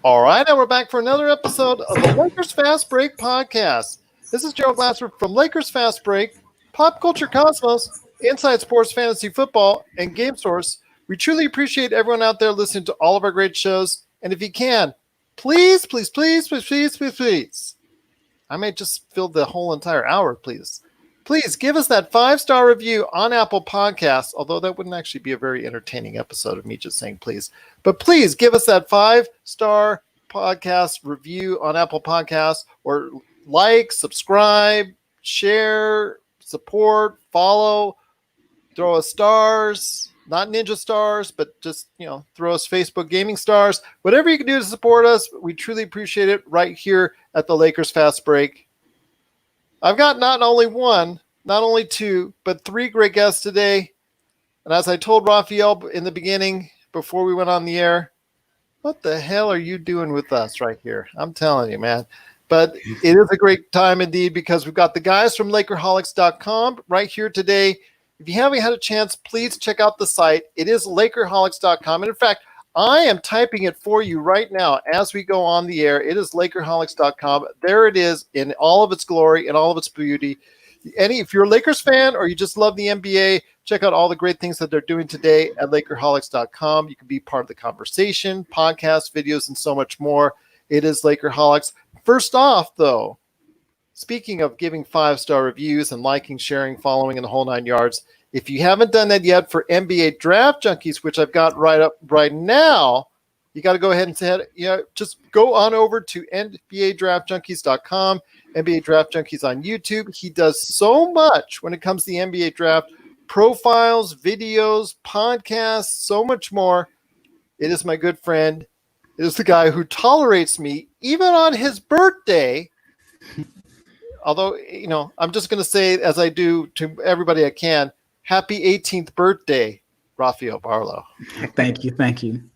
All right, and we're back for another episode of the Lakers Fast Break podcast. This is Gerald Glasser from Lakers Fast Break, Pop Culture Cosmos, Inside Sports Fantasy Football, and Game Source. We truly appreciate everyone out there listening to all of our great shows. And if you can, please, please, please, please, please, please, please. I may just fill the whole entire hour, please. Please give us that 5-star review on Apple Podcasts, although that wouldn't actually be a very entertaining episode of me just saying please. But please give us that 5-star podcast review on Apple Podcasts, or like, subscribe, share, support, follow, throw us stars, not ninja stars, but just, throw us Facebook gaming stars. Whatever you can do to support us, we truly appreciate it right here at the Lakers Fast Break. I've got not only one, not only two, but three great guests today. And as I told Rafael in the beginning, before we went on the air, what the hell are you doing with us right here? I'm telling you, man. But it is a great time indeed, because we've got the guys from Lakerholics.com right here today. If you haven't had a chance, please check out the site. It is Lakerholics.com. And in fact, I am typing it for you right now as we go on the air. It is Lakerholics.com. There it is in all of its glory and all of its beauty. If you're a Lakers fan or you just love the NBA, check out all the great things that they're doing today at Lakerholics.com. You can be part of the conversation, podcasts, videos, and so much more. It is Lakerholics. First off, though, speaking of giving 5-star reviews and liking, sharing, following, and the whole 9 yards, if you haven't done that yet for NBA Draft Junkies, which I've got right up right now, you got to go ahead and say, just go on over to NBADraftJunkies.com, NBA Draft Junkies on YouTube. He does so much when it comes to the NBA Draft, profiles, videos, podcasts, so much more. It is my good friend. It is the guy who tolerates me even on his birthday. Although, I'm just going to say, as I do to everybody I can, happy 18th birthday, Rafael Barlowe. Thank you.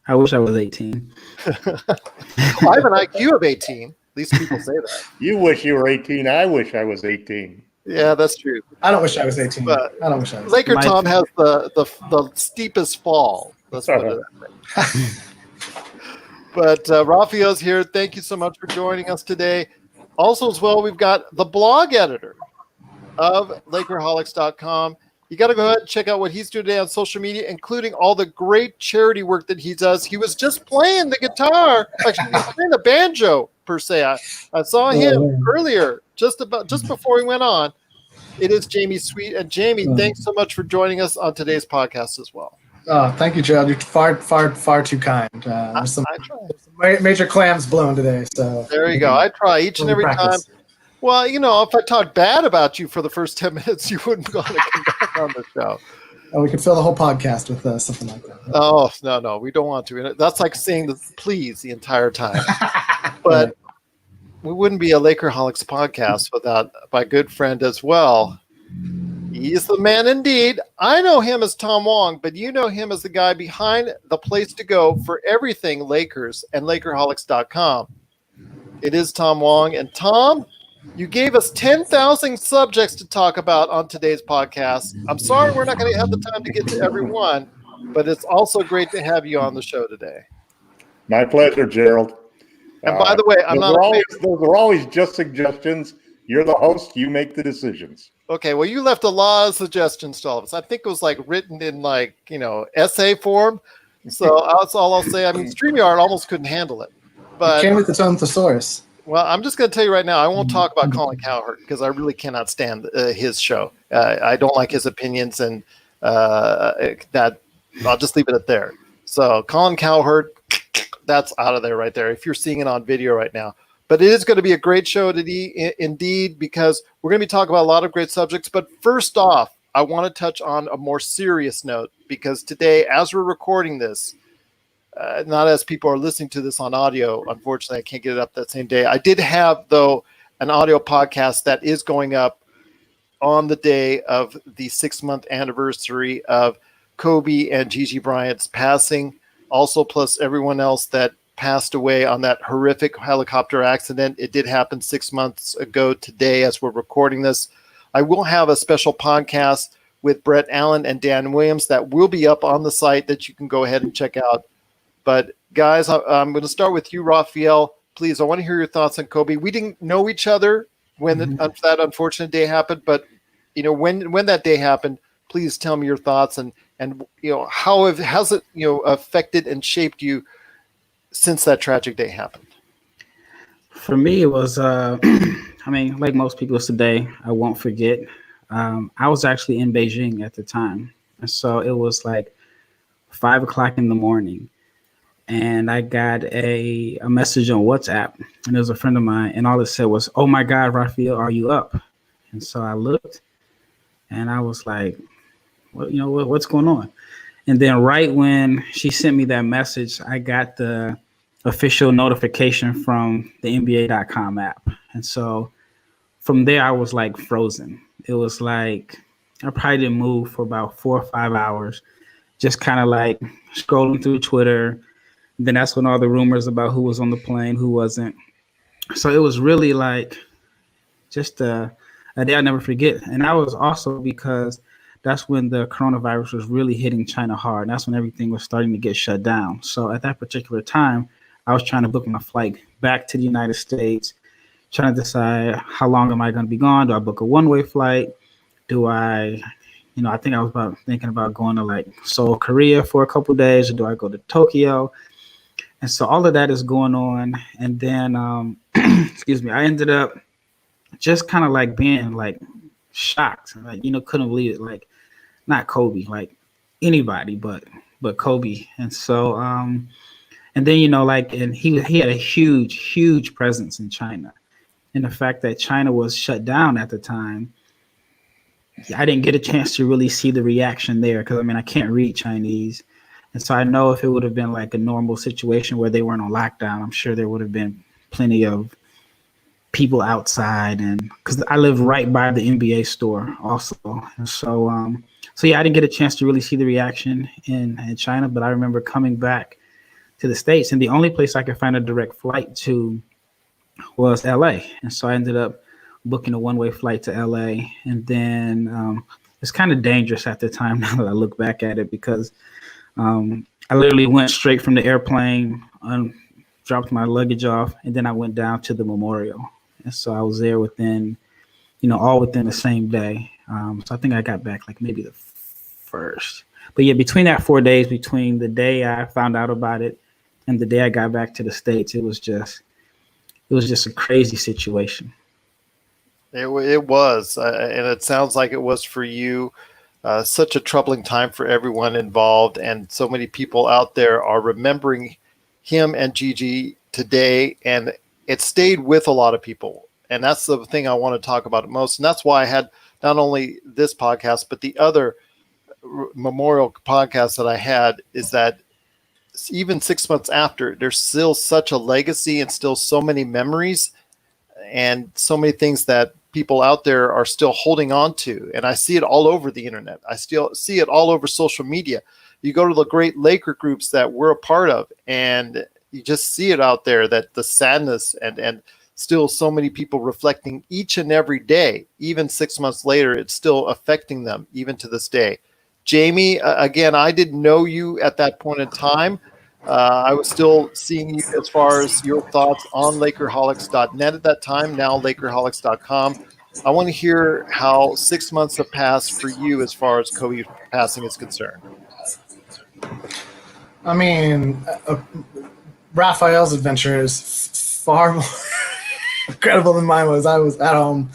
I wish I was 18. I have an IQ of 18. At least people say that. You wish you were 18. I wish I was 18. Yeah, that's true. I don't wish I was 18. But I don't wish I was. Laker Tom has the steepest fall. Let's put it that way. But Rafael's here. Thank you so much for joining us today. Also, as well, we've got the blog editor of Lakerholics.com. You got to go ahead and check out what he's doing today on social media, including all the great charity work that he does. He was just playing the guitar, actually, he was playing the banjo, per se. I saw him earlier, just before he went on. It is Jamie Sweet. And Jamie, thanks so much for joining us on today's podcast as well. Oh, thank you, Gerald. You're far too kind. There's some major clams blown today. So there you go. I try each and every time. Well, if I talk bad about you for the first 10 minutes, you wouldn't want to come back on the show. Oh, we could fill the whole podcast with something like that. Oh, no, we don't want to. That's like saying the please the entire time. But we wouldn't be a Lakerholics podcast without my good friend as well. He's the man indeed. I know him as Tom Wong, but you know him as the guy behind the place to go for everything Lakers and Lakerholics.com. It is Tom Wong. And Tom, you gave us 10,000 subjects to talk about on today's podcast. I'm sorry we're not going to have the time to get to every one, but it's also great to have you on the show today. My pleasure, Gerald. And by the way, those are always just suggestions. You're the host. You make the decisions. Okay, well, you left a lot of suggestions to all of us. I think it was written in essay form. So that's all I'll say. I mean, StreamYard almost couldn't handle it. But it came with its own thesaurus. Well, I'm just going to tell you right now, I won't talk about Colin Cowherd because I really cannot stand his show. I don't like his opinions, and that I'll just leave it at there. So Colin Cowherd, that's out of there right there, if you're seeing it on video right now. But it is going to be a great show today, indeed, because we're going to be talking about a lot of great subjects. But first off, I want to touch on a more serious note, because today, as we're recording this, not as people are listening to this on audio, unfortunately, I can't get it up that same day. I did have, though, an audio podcast that is going up on the day of the 6-month anniversary of Kobe and Gigi Bryant's passing, also plus everyone else that passed away on that horrific helicopter accident. It did happen 6 months ago today as we're recording this. I will have a special podcast with Brett Allen and Dan Williams that will be up on the site that you can go ahead and check out But guys, I'm going to start with you, Rafael. Please, I want to hear your thoughts on Kobe. We didn't know each other when that unfortunate day happened, but when that day happened, please tell me your thoughts and how has it affected and shaped you since that tragic day happened. For me, it was, I mean, like most people, it's a day I won't forget. I was actually in Beijing at the time. And so it was like 5 o'clock in the morning. And I got a message on WhatsApp. And it was a friend of mine. And all it said was, "Oh my God, Rafael, are you up?" And so I looked and I was like, what's going on? And then right when she sent me that message, I got the official notification from the NBA.com app. And so from there, I was like frozen. It was like I probably didn't move for about 4 or 5 hours, just kind of like scrolling through Twitter. Then that's when all the rumors about who was on the plane, who wasn't. So it was really like just a day I'll never forget. And that was also because that's when the coronavirus was really hitting China hard. And that's when everything was starting to get shut down. So at that particular time, I was trying to book my flight back to the United States, trying to decide how long am I going to be gone? Do I book a one-way flight? Do I, I think I was thinking about going to like Seoul, Korea for a couple of days, or do I go to Tokyo? And so all of that is going on. And then, excuse me, I ended up just kind of like being like shocked, like, couldn't believe it. Like not Kobe, like anybody, but Kobe. And so, and then, and he had a huge presence in China. And the fact that China was shut down at the time, I didn't get a chance to really see the reaction there because, I can't read Chinese. And so I know if it would have been like a normal situation where they weren't on lockdown, I'm sure there would have been plenty of people outside. And because I live right by the NBA store also. And so, yeah, I didn't get a chance to really see the reaction in China, but I remember coming back to the States, and the only place I could find a direct flight to was LA. And so I ended up booking a one-way flight to LA. And then it's kind of dangerous at the time now that I look back at it, because I literally went straight from the airplane, dropped my luggage off, and then I went down to the memorial. And so I was there within, all within the same day. So I think I got back like maybe the first. But yeah, between that 4 days, between the day I found out about it and the day I got back to the States, it was just a crazy situation. It was, and it sounds like it was for you. Such a troubling time for everyone involved, and so many people out there are remembering him and Gigi today, and it stayed with a lot of people. And that's the thing I want to talk about most, and that's why I had not only this podcast, but the other memorial podcast that I had, is that even 6 months after, there's still such a legacy and still so many memories and so many things that people out there are still holding on to. And I see it all over the internet. I still see it all over social media. You go to the great Laker groups that we're a part of, and you just see it out there, that the sadness and still so many people reflecting each and every day, even 6 months later, it's still affecting them even to this day. Jamie, again, I didn't know you at that point in time. I was still seeing you as far as your thoughts on Lakerholics.net at that time, now Lakerholics.com. I want to hear how 6 months have passed for you as far as Kobe passing is concerned. Raphael's adventure is far more incredible than mine was. I was at home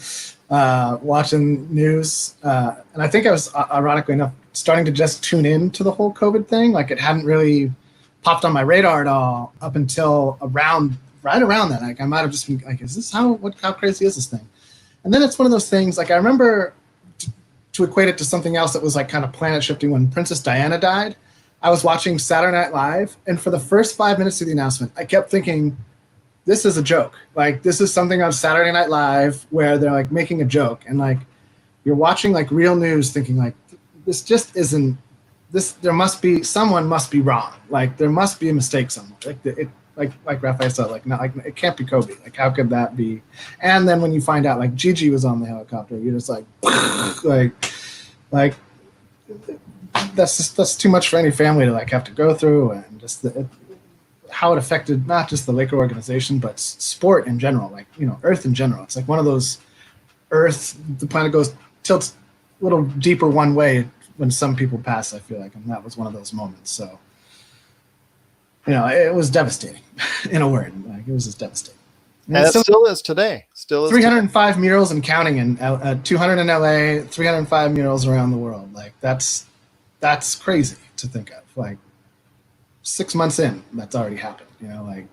watching news, and I think I was, ironically enough, starting to just tune in to the whole COVID thing. Like, it hadn't really popped on my radar at all up until right around that. Like, I might have just been like, is this how crazy is this thing? And then it's one of those things, like, I remember to equate it to something else that was like kind of planet shifting. When Princess Diana died, I was watching Saturday Night Live, and for the first 5 minutes of the announcement, I kept thinking, this is a joke. Like, this is something on Saturday Night Live where they're like making a joke, and like you're watching like real news thinking like, this just isn't this. Someone must be wrong. Like, there must be a mistake somewhere. Like Rafael said, like, not like, it can't be Kobe. Like, how could that be? And then when you find out like Gigi was on the helicopter, you're just like that's too much for any family to like have to go through. And just how it affected not just the Laker organization, but sport in general, like, Earth in general. It's like one of those the planet tilts a little deeper one way when some people pass, I feel like, and that was one of those moments. So, it was devastating in a word. Like, it was just devastating. And it still is today. Still is 305 murals and counting, in 200 in LA, 305 murals around the world. Like, that's crazy to think of. Like, 6 months in, that's already happened. Anyway.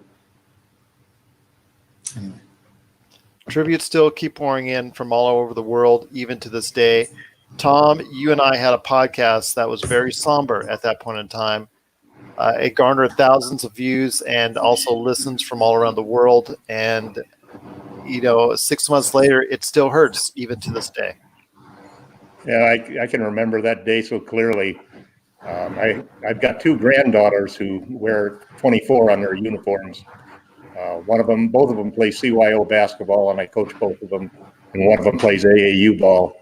Tributes still keep pouring in from all over the world, even to this day. Tom, you and I had a podcast that was very somber at that point in time. It garnered thousands of views and also listens from all around the world. And, 6 months later, it still hurts, even to this day. Yeah, I can remember that day so clearly. I've got two granddaughters who wear 24 on their uniforms. Both of them play CYO basketball, and I coach both of them. And one of them plays AAU ball.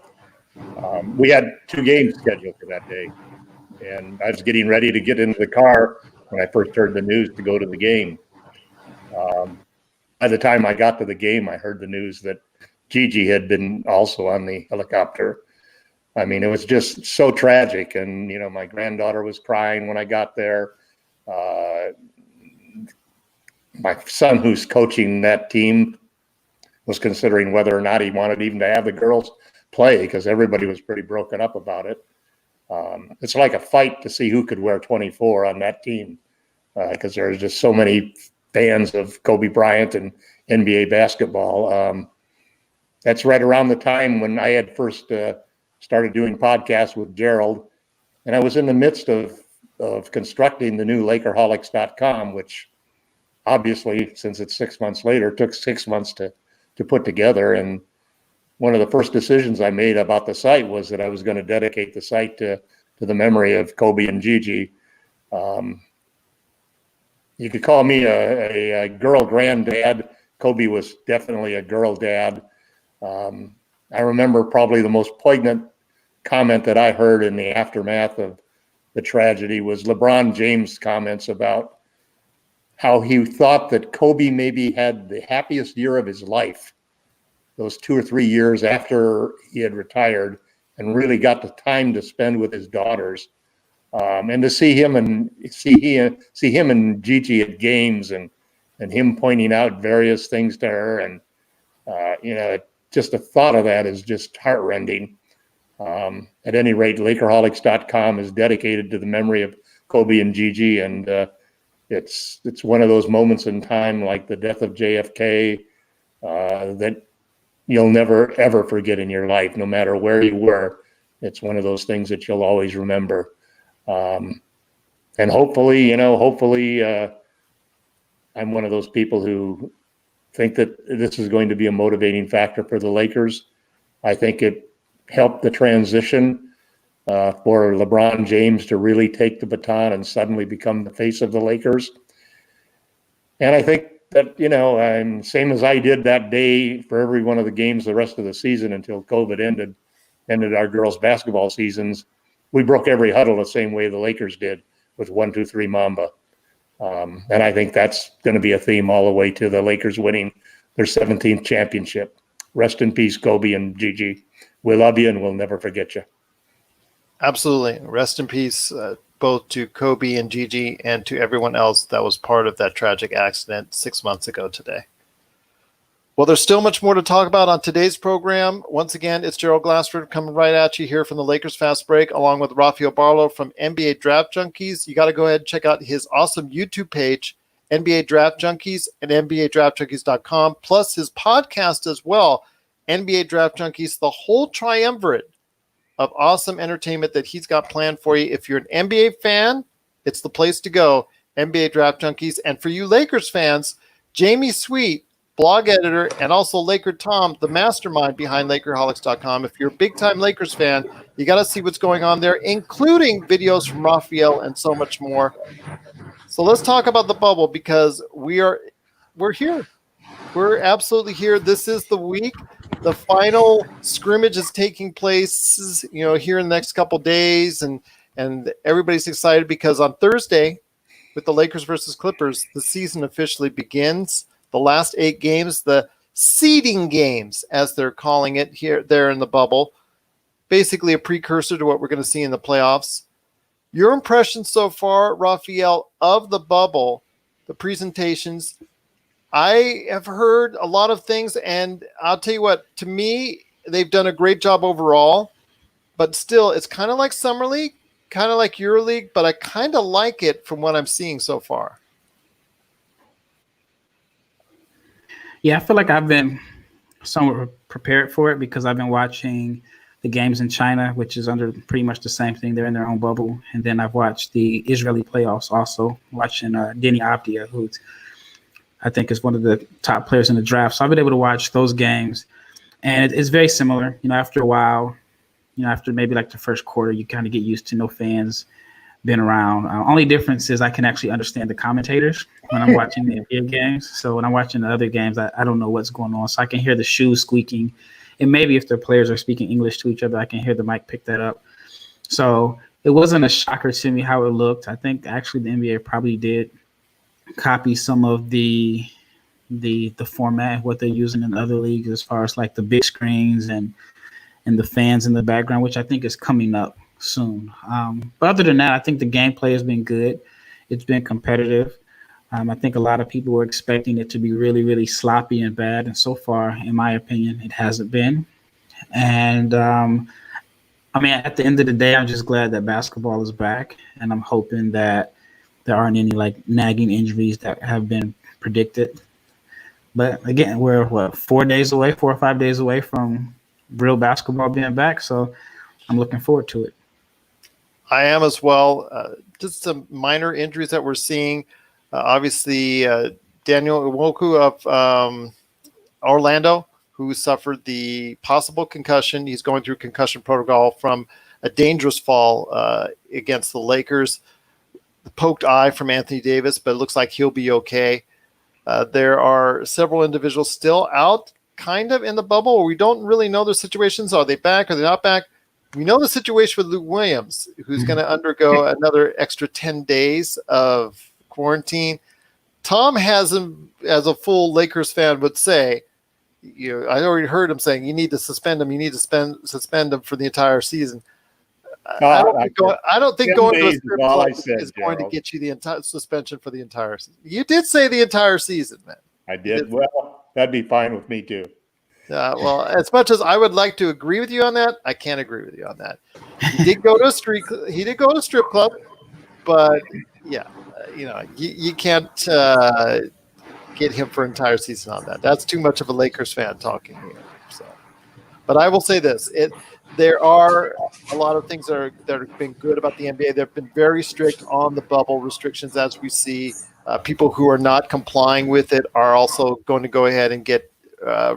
We had 2 games scheduled for that day. And I was getting ready to get into the car when I first heard the news to go to the game. By the time I got to the game, I heard the news that Gigi had been also on the helicopter. I mean, it was just so tragic. And, my granddaughter was crying when I got there. My son, who's coaching that team, was considering whether or not he wanted even to have the girls play because everybody was pretty broken up about it. It's like a fight to see who could wear 24 on that team because there's just so many fans of Kobe Bryant and NBA basketball. That's right around the time when I had first started doing podcasts with Gerald, and I was in the midst of constructing the new Lakerholics.com, which obviously, since it's 6 months later, took 6 months to put together. And one of the first decisions I made about the site was that I was going to dedicate the site to the memory of Kobe and Gigi. You could call me a girl granddad. Kobe was definitely a girl dad. I remember probably the most poignant comment that I heard in the aftermath of the tragedy was LeBron James' comments about how he thought that Kobe maybe had the happiest year of his life, those 2 or 3 years after he had retired, and really got the time to spend with his daughters, and to see him and Gigi at games, and him pointing out various things to her, and just the thought of that is just heartrending. At any rate, Lakerholics.com is dedicated to the memory of Kobe and Gigi, and it's one of those moments in time, like the death of JFK, that you'll never, ever forget in your life, no matter where you were. It's one of those things that you'll always remember. And hopefully, I'm one of those people who think that this is going to be a motivating factor for the Lakers. I think it helped the transition for LeBron James to really take the baton and suddenly become the face of the Lakers. And I think that, same as I did that day for every one of the games the rest of the season until COVID ended our girls' basketball seasons, we broke every huddle the same way the Lakers did with 1, 2, 3 Mamba. And I think that's going to be a theme all the way to the Lakers winning their 17th championship. Rest in peace, Kobe and Gigi. We love you and we'll never forget you. Absolutely. Rest in peace, both to Kobe and Gigi and to everyone else that was part of that tragic accident 6 months ago today. Well, there's still much more to talk about on today's program. Once again, it's Gerald Glassford coming right at you here from the Lakers Fast Break, along with Rafael Barlowe from NBA Draft Junkies. You got to go ahead and check out his awesome YouTube page, NBA Draft Junkies, and NBADraftJunkies.com, plus his podcast as well, NBA Draft Junkies, the whole triumvirate of awesome entertainment that he's got planned for you. If you're an NBA fan, it's the place to go, NBA Draft Junkies. And for you Lakers fans, Jamie Sweet, blog editor, and also Laker Tom, the mastermind behind Lakerholics.com. If you're a big-time Lakers fan, you got to see what's going on there, including videos from Rafael and so much more. So let's talk about the bubble because we're here. We're absolutely here. This is the week. The final scrimmage is taking place, here in the next couple days, and everybody's excited because on Thursday, with the Lakers versus Clippers, the season officially begins. The last 8 games, the seeding games, as they're calling it there in the bubble, basically a precursor to what we're going to see in the playoffs. Your impression so far, Rafael, of the bubble, the presentations? I have heard a lot of things, and I'll tell you what, to me, they've done a great job overall, but still, it's kind of like Summer League, kind of like EuroLeague, but I kind of like it from what I'm seeing so far. Yeah, I feel like I've been somewhat prepared for it because I've been watching the games in China, which is under pretty much the same thing. They're in their own bubble. And then I've watched the Israeli playoffs also, watching Denny Avdia, who I think is one of the top players in the draft. So I've been able to watch those games. And it's very similar. After a while, after maybe like the first quarter, you kind of get used to no fans being around. Only difference is I can actually understand the commentators when I'm watching the NBA games. So when I'm watching the other games, I don't know what's going on. So I can hear the shoes squeaking. And maybe if the players are speaking English to each other, I can hear the mic pick that up. So it wasn't a shocker to me how it looked. I think actually the NBA probably did copy some of the format, what they're using in other leagues as far as like the big screens and the fans in the background, which I think is coming up soon. But other than that, I think the gameplay has been good. It's been competitive. I think a lot of people were expecting it to be really, really sloppy and bad. And so far, in my opinion, it hasn't been. And at the end of the day, I'm just glad that basketball is back. And I'm hoping that there aren't any like nagging injuries that have been predicted. But again, we're 4 or 5 days away from real basketball being back. So I'm looking forward to it. I am as well. Just some minor injuries that we're seeing. Obviously, Daniel Iwoku of Orlando, who suffered the possible concussion. He's going through concussion protocol from a dangerous fall against the Lakers. The poked eye from Anthony Davis, but it looks like he'll be okay. There are several individuals still out kind of in the bubble. We don't really know their situations. Are they back? Are they not back? We know the situation with Luke Williams, who's going to undergo another extra 10 days of quarantine. Tom has him, as a full Lakers fan would say, I already heard him saying, you need to suspend him. You need to suspend him for the entire season. I don't think going to a strip club is going to get you the entire suspension for the entire season. You did say the entire season, man. I did. Well, that'd be fine with me too. Well, as much as I would like to agree with you on that, I can't agree with you on that. He did go to a strip club, but yeah, you can't get him for an entire season on that. That's too much of a Lakers fan talking here. So, but I will say this: there are a lot of things that have been good about the NBA. They've been very strict on the bubble restrictions, as we see. People who are not complying with it are also going to go ahead and get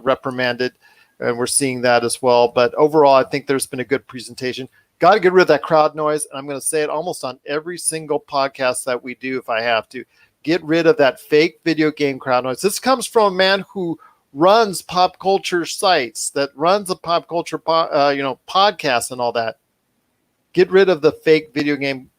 reprimanded, and we're seeing that as well. But overall, I think there's been a good presentation. Got to get rid of that crowd noise, and I'm going to say it almost on every single podcast that we do if I have to. Get rid of that fake video game crowd noise. This comes from a man who runs pop culture sites, that runs a pop culture podcast and all that. Get rid of the fake video game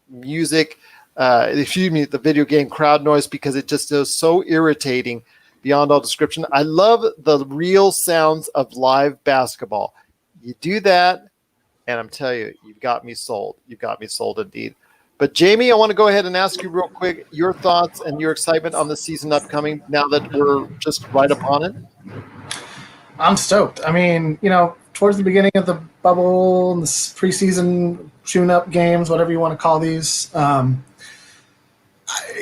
music, the video game crowd noise, because it just is so irritating beyond all description. I love the real sounds of live basketball. You do that, and I'm telling you, you've got me sold. You've got me sold indeed. But Jamie, I want to go ahead and ask you real quick your thoughts and your excitement on the season upcoming now that we're just right upon it. I'm stoked. Towards the beginning of the bubble, and the preseason tune-up games, whatever you want to call these, there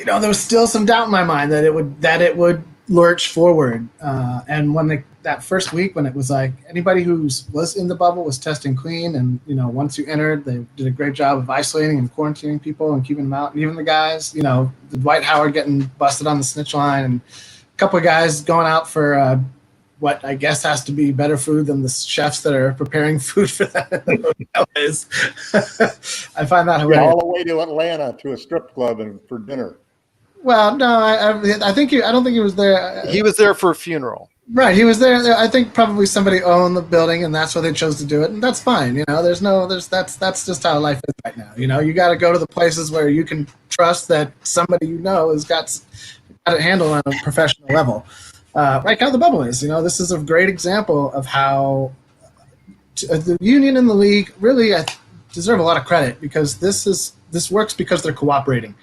was still some doubt in my mind that it would lurch forward. And when that first week, when it was like anybody who was in the bubble was testing clean, and once you entered, they did a great job of isolating and quarantining people and keeping them out. And even the guys, Dwight Howard getting busted on the snitch line, and a couple of guys going out for what I guess has to be better food than the chefs that are preparing food for that in the hotel is. I find that hilarious. All the way to Atlanta to a strip club and for dinner. Well, no, I don't think he was there. He was there for a funeral. Right, he was there. I think probably somebody owned the building, and that's why they chose to do it, and that's fine. That's just how life is right now. You got to go to the places where you can trust that somebody has got it handled on a professional level. Like how the bubble is. This is a great example of how the union and the league really deserve a lot of credit, because this works because they're cooperating.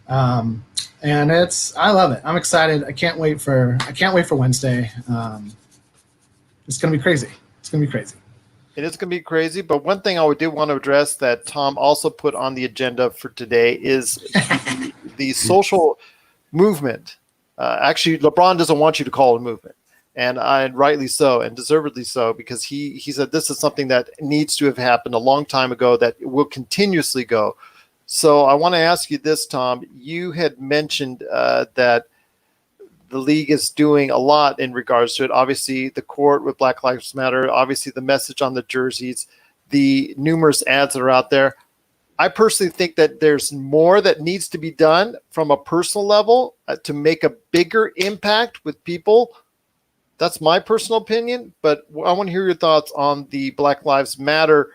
And I love it. I'm excited. I can't wait for Wednesday. It's going to be crazy. It's going to be crazy. It is going to be crazy, but one thing I did want to address that Tom also put on the agenda for today is the social movement. Actually, LeBron doesn't want you to call it a movement, and rightly so, and deservedly so, because he said this is something that needs to have happened a long time ago, that will continuously go. So I want to ask you this, Tom. You had mentioned that the league is doing a lot in regards to it. Obviously, the court with Black Lives Matter, obviously the message on the jerseys, the numerous ads that are out there. I personally think that there's more that needs to be done from a personal level to make a bigger impact with people. That's my personal opinion, but I want to hear your thoughts on the Black Lives Matter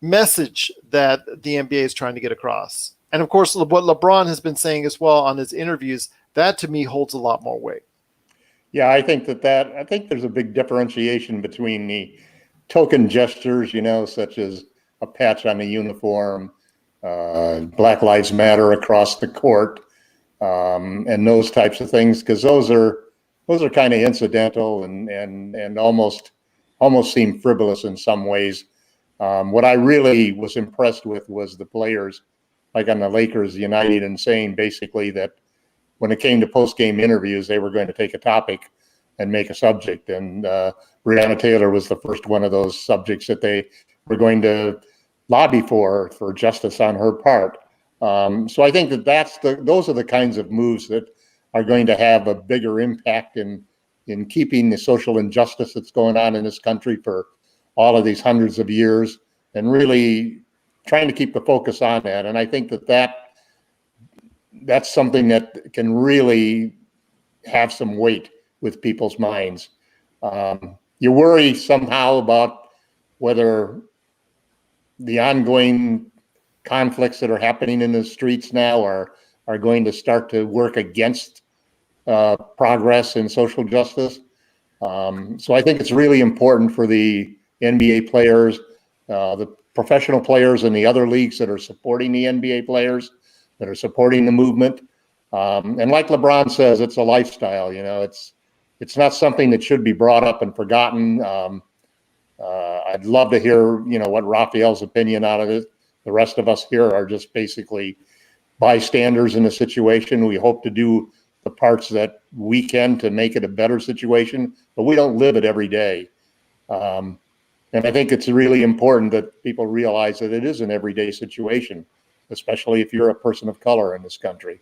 message that the NBA is trying to get across. And of course, what LeBron has been saying as well on his interviews, that to me holds a lot more weight. Yeah, I think I think there's a big differentiation between the token gestures, such as a patch on the uniform, Black Lives Matter across the court, and those types of things, because those are kind of incidental and almost seem frivolous in some ways. What I really was impressed with was the players, like on the Lakers United, and saying basically that when it came to post-game interviews, they were going to take a topic and make a subject. And Breonna Taylor was the first one of those subjects that they were going to lobby for justice on her part. So I think those are the kinds of moves that are going to have a bigger impact in keeping the social injustice that's going on in this country for all of these hundreds of years, and really trying to keep the focus on that. And I think that's something that can really have some weight with people's minds. You worry somehow about whether the ongoing conflicts that are happening in the streets now are going to start to work against progress in social justice. So I think it's really important for the NBA players, the professional players and the other leagues that are supporting the NBA players, that are supporting the movement. And like LeBron says, it's a lifestyle. It's not something that should be brought up and forgotten. I'd love to hear, what Rafael's opinion on it is. The rest of us here are just basically bystanders in the situation. We hope to do the parts that we can to make it a better situation, but we don't live it every day. And I think it's really important that people realize that it is an everyday situation, especially if you're a person of color in this country.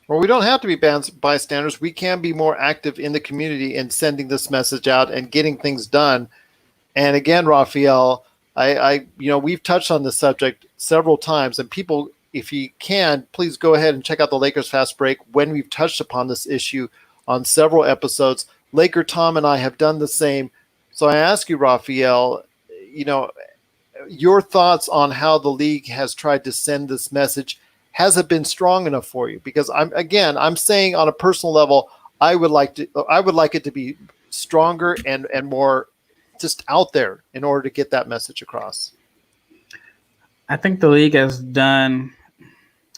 Well, we don't have to be bystanders. We can be more active in the community and sending this message out and getting things done. And again, Rafael, we've touched on this subject several times, and people, if you can, please go ahead and check out the Lakers Fast Break when we've touched upon this issue on several episodes. Laker Tom and I have done the same. So I ask you, Rafael, your thoughts on how the league has tried to send this message. Has it been strong enough for you? Because I'm saying on a personal level, I would like it to be stronger and more just out there in order to get that message across. I think the league has done.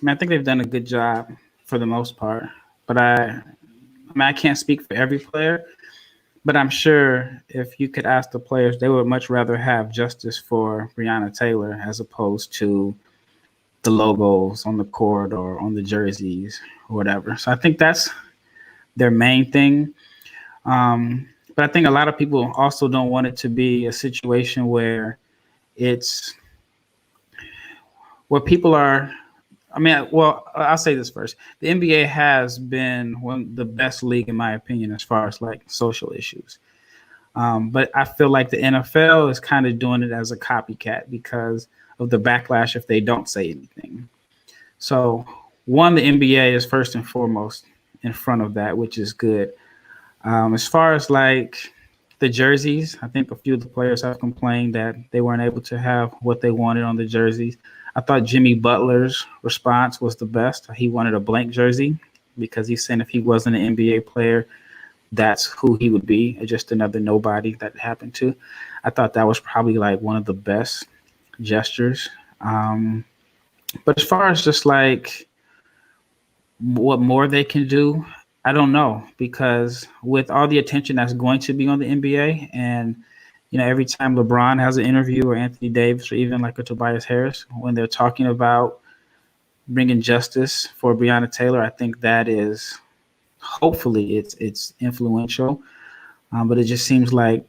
I think they've done a good job for the most part. But I can't speak for every player. But I'm sure if you could ask the players, they would much rather have justice for Breonna Taylor as opposed to the logos on the court or on the jerseys or whatever. So I think that's their main thing. But I think a lot of people also don't want it to be a situation where people are. I'll say this first. The NBA has been the best league, in my opinion, as far as like social issues. But I feel like the NFL is kind of doing it as a copycat because of the backlash if they don't say anything. So, the NBA is first and foremost in front of that, which is good. As far as like the jerseys, I think a few of the players have complained that they weren't able to have what they wanted on the jerseys. I thought Jimmy Butler's response was the best. He wanted a blank jersey because he's saying if he wasn't an NBA player, that's who he would be, just another nobody that happened to. I thought that was probably like one of the best gestures. But as far as just like what more they can do, I don't know, because with all the attention that's going to be on the NBA, and every time LeBron has an interview, or Anthony Davis, or even like a Tobias Harris, when they're talking about bringing justice for Breonna Taylor, I think that is hopefully it's influential. But it just seems like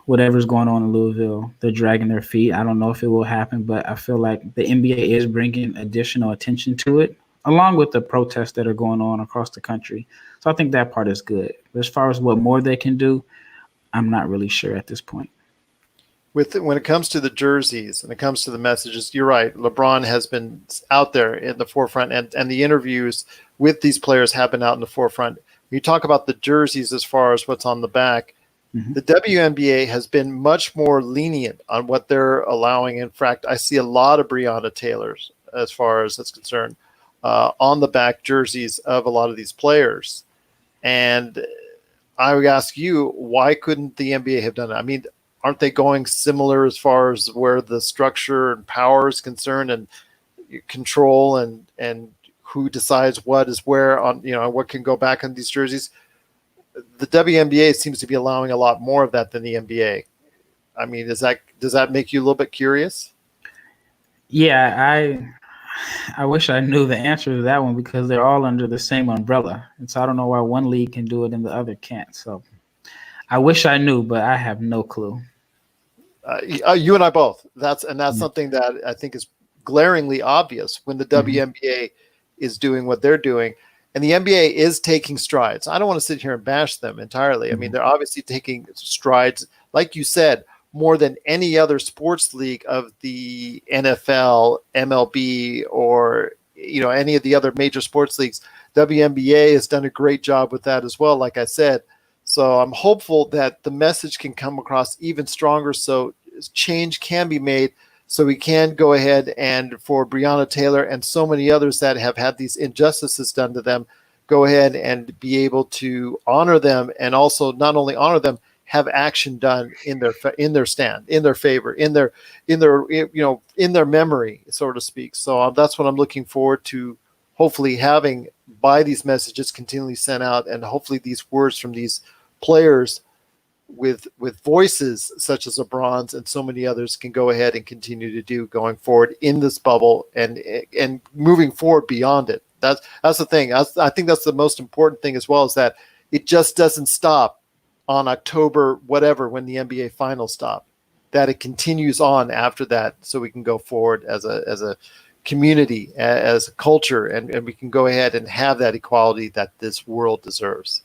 whatever's going on in Louisville, they're dragging their feet. I don't know if it will happen, but I feel like the NBA is bringing additional attention to it, along with the protests that are going on across the country. So I think that part is good. But as far as what more they can do, I'm not really sure at this point. When it comes to the jerseys and it comes to the messages, you're right. LeBron has been out there in the forefront, and the interviews with these players have been out in the forefront. When you talk about the jerseys as far as what's on the back, the WNBA has been much more lenient on what they're allowing. In fact, I see a lot of Breonna Taylors, as far as that's concerned, on the back jerseys of a lot of these players. And I would ask you, why couldn't the NBA have done it? I mean, aren't they going similar as far as where the structure and power is concerned, and control and who decides what is where on, what can go back on these jerseys? The WNBA seems to be allowing a lot more of that than the NBA. I mean, does that make you a little bit curious? Yeah, I wish I knew the answer to that one, because they're all under the same umbrella. And so I don't know why one league can do it and the other can't. So I wish I knew, but I have no clue. You and I both. That's something that I think is glaringly obvious when the WNBA is doing what they're doing. And the NBA is taking strides. I don't want to sit here and bash them entirely. I mean, they're obviously taking strides, like you said, more than any other sports league of the NFL, MLB, or any of the other major sports leagues. WNBA has done a great job with that as well, like I said. So I'm hopeful that the message can come across even stronger, so change can be made, so we can go ahead and, for Breonna Taylor and so many others that have had these injustices done to them, go ahead and be able to honor them, and also not only honor them, have action done in their stand, in their favor, in their memory, so to speak. So that's what I'm looking forward to, hopefully having by these messages continually sent out, and hopefully these words from these players with voices such as LeBron's and so many others can go ahead and continue to do going forward in this bubble and moving forward beyond it. That's the thing. I think that's the most important thing as well, is that it just doesn't stop on October whatever when the NBA finals stop, that it continues on after that, so we can go forward as a community, as a culture, and we can go ahead and have that equality that this world deserves.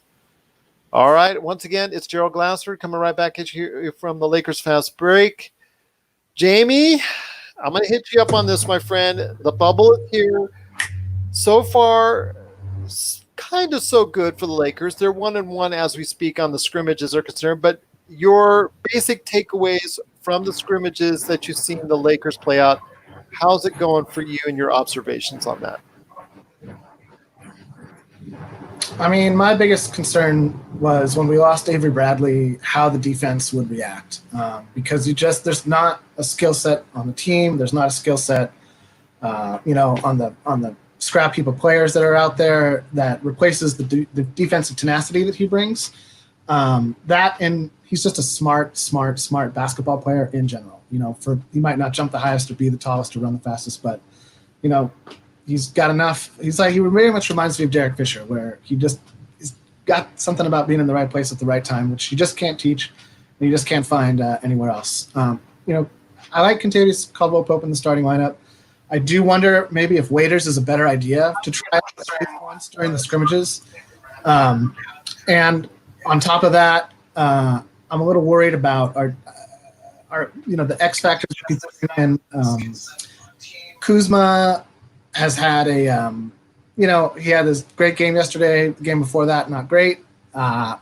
All right. Once again, it's Gerald Glassford coming right back at you from the Lakers Fast Break. Jamie, I'm going to hit you up on this, my friend. The bubble is here. So far, kind of so good for the Lakers. They're 1-1 as we speak on the scrimmages are concerned. But your basic takeaways from the scrimmages that you've seen the Lakers play out, how's it going for you and your observations on that? I mean, my biggest concern was when we lost Avery Bradley, how the defense would react. Because there's not a skill set on the team. There's not a skill set, on the scrap heap of players that are out there that replaces the defensive tenacity that he brings. That, and he's just a smart basketball player in general. He might not jump the highest or be the tallest or run the fastest, but he's got enough. He very much reminds me of Derek Fisher, where he's got something about being in the right place at the right time, which you just can't teach, and you just can't find anywhere else. I like Kentavious Caldwell-Pope in the starting lineup. I do wonder maybe if Waiters is a better idea to try once during the scrimmages. And on top of that, I'm a little worried about our the X factors. Kuzma has had he had his great game yesterday. The game before that, not great. I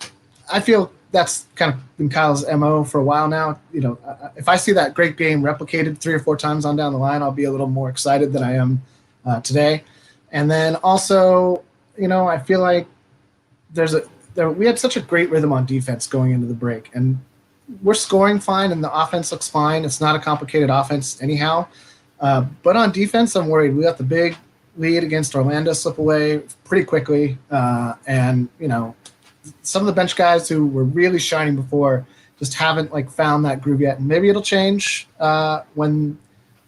feel that's kind of been Kyle's MO for a while now. If I see that great game replicated 3 or 4 times on down the line, I'll be a little more excited than I am today. And then also, I feel like we had such a great rhythm on defense going into the break, and we're scoring fine and the offense looks fine. It's not a complicated offense anyhow. But on defense, I'm worried. We got the big lead against Orlando slip away pretty quickly. And some of the bench guys who were really shining before just haven't found that groove yet. And maybe it'll change when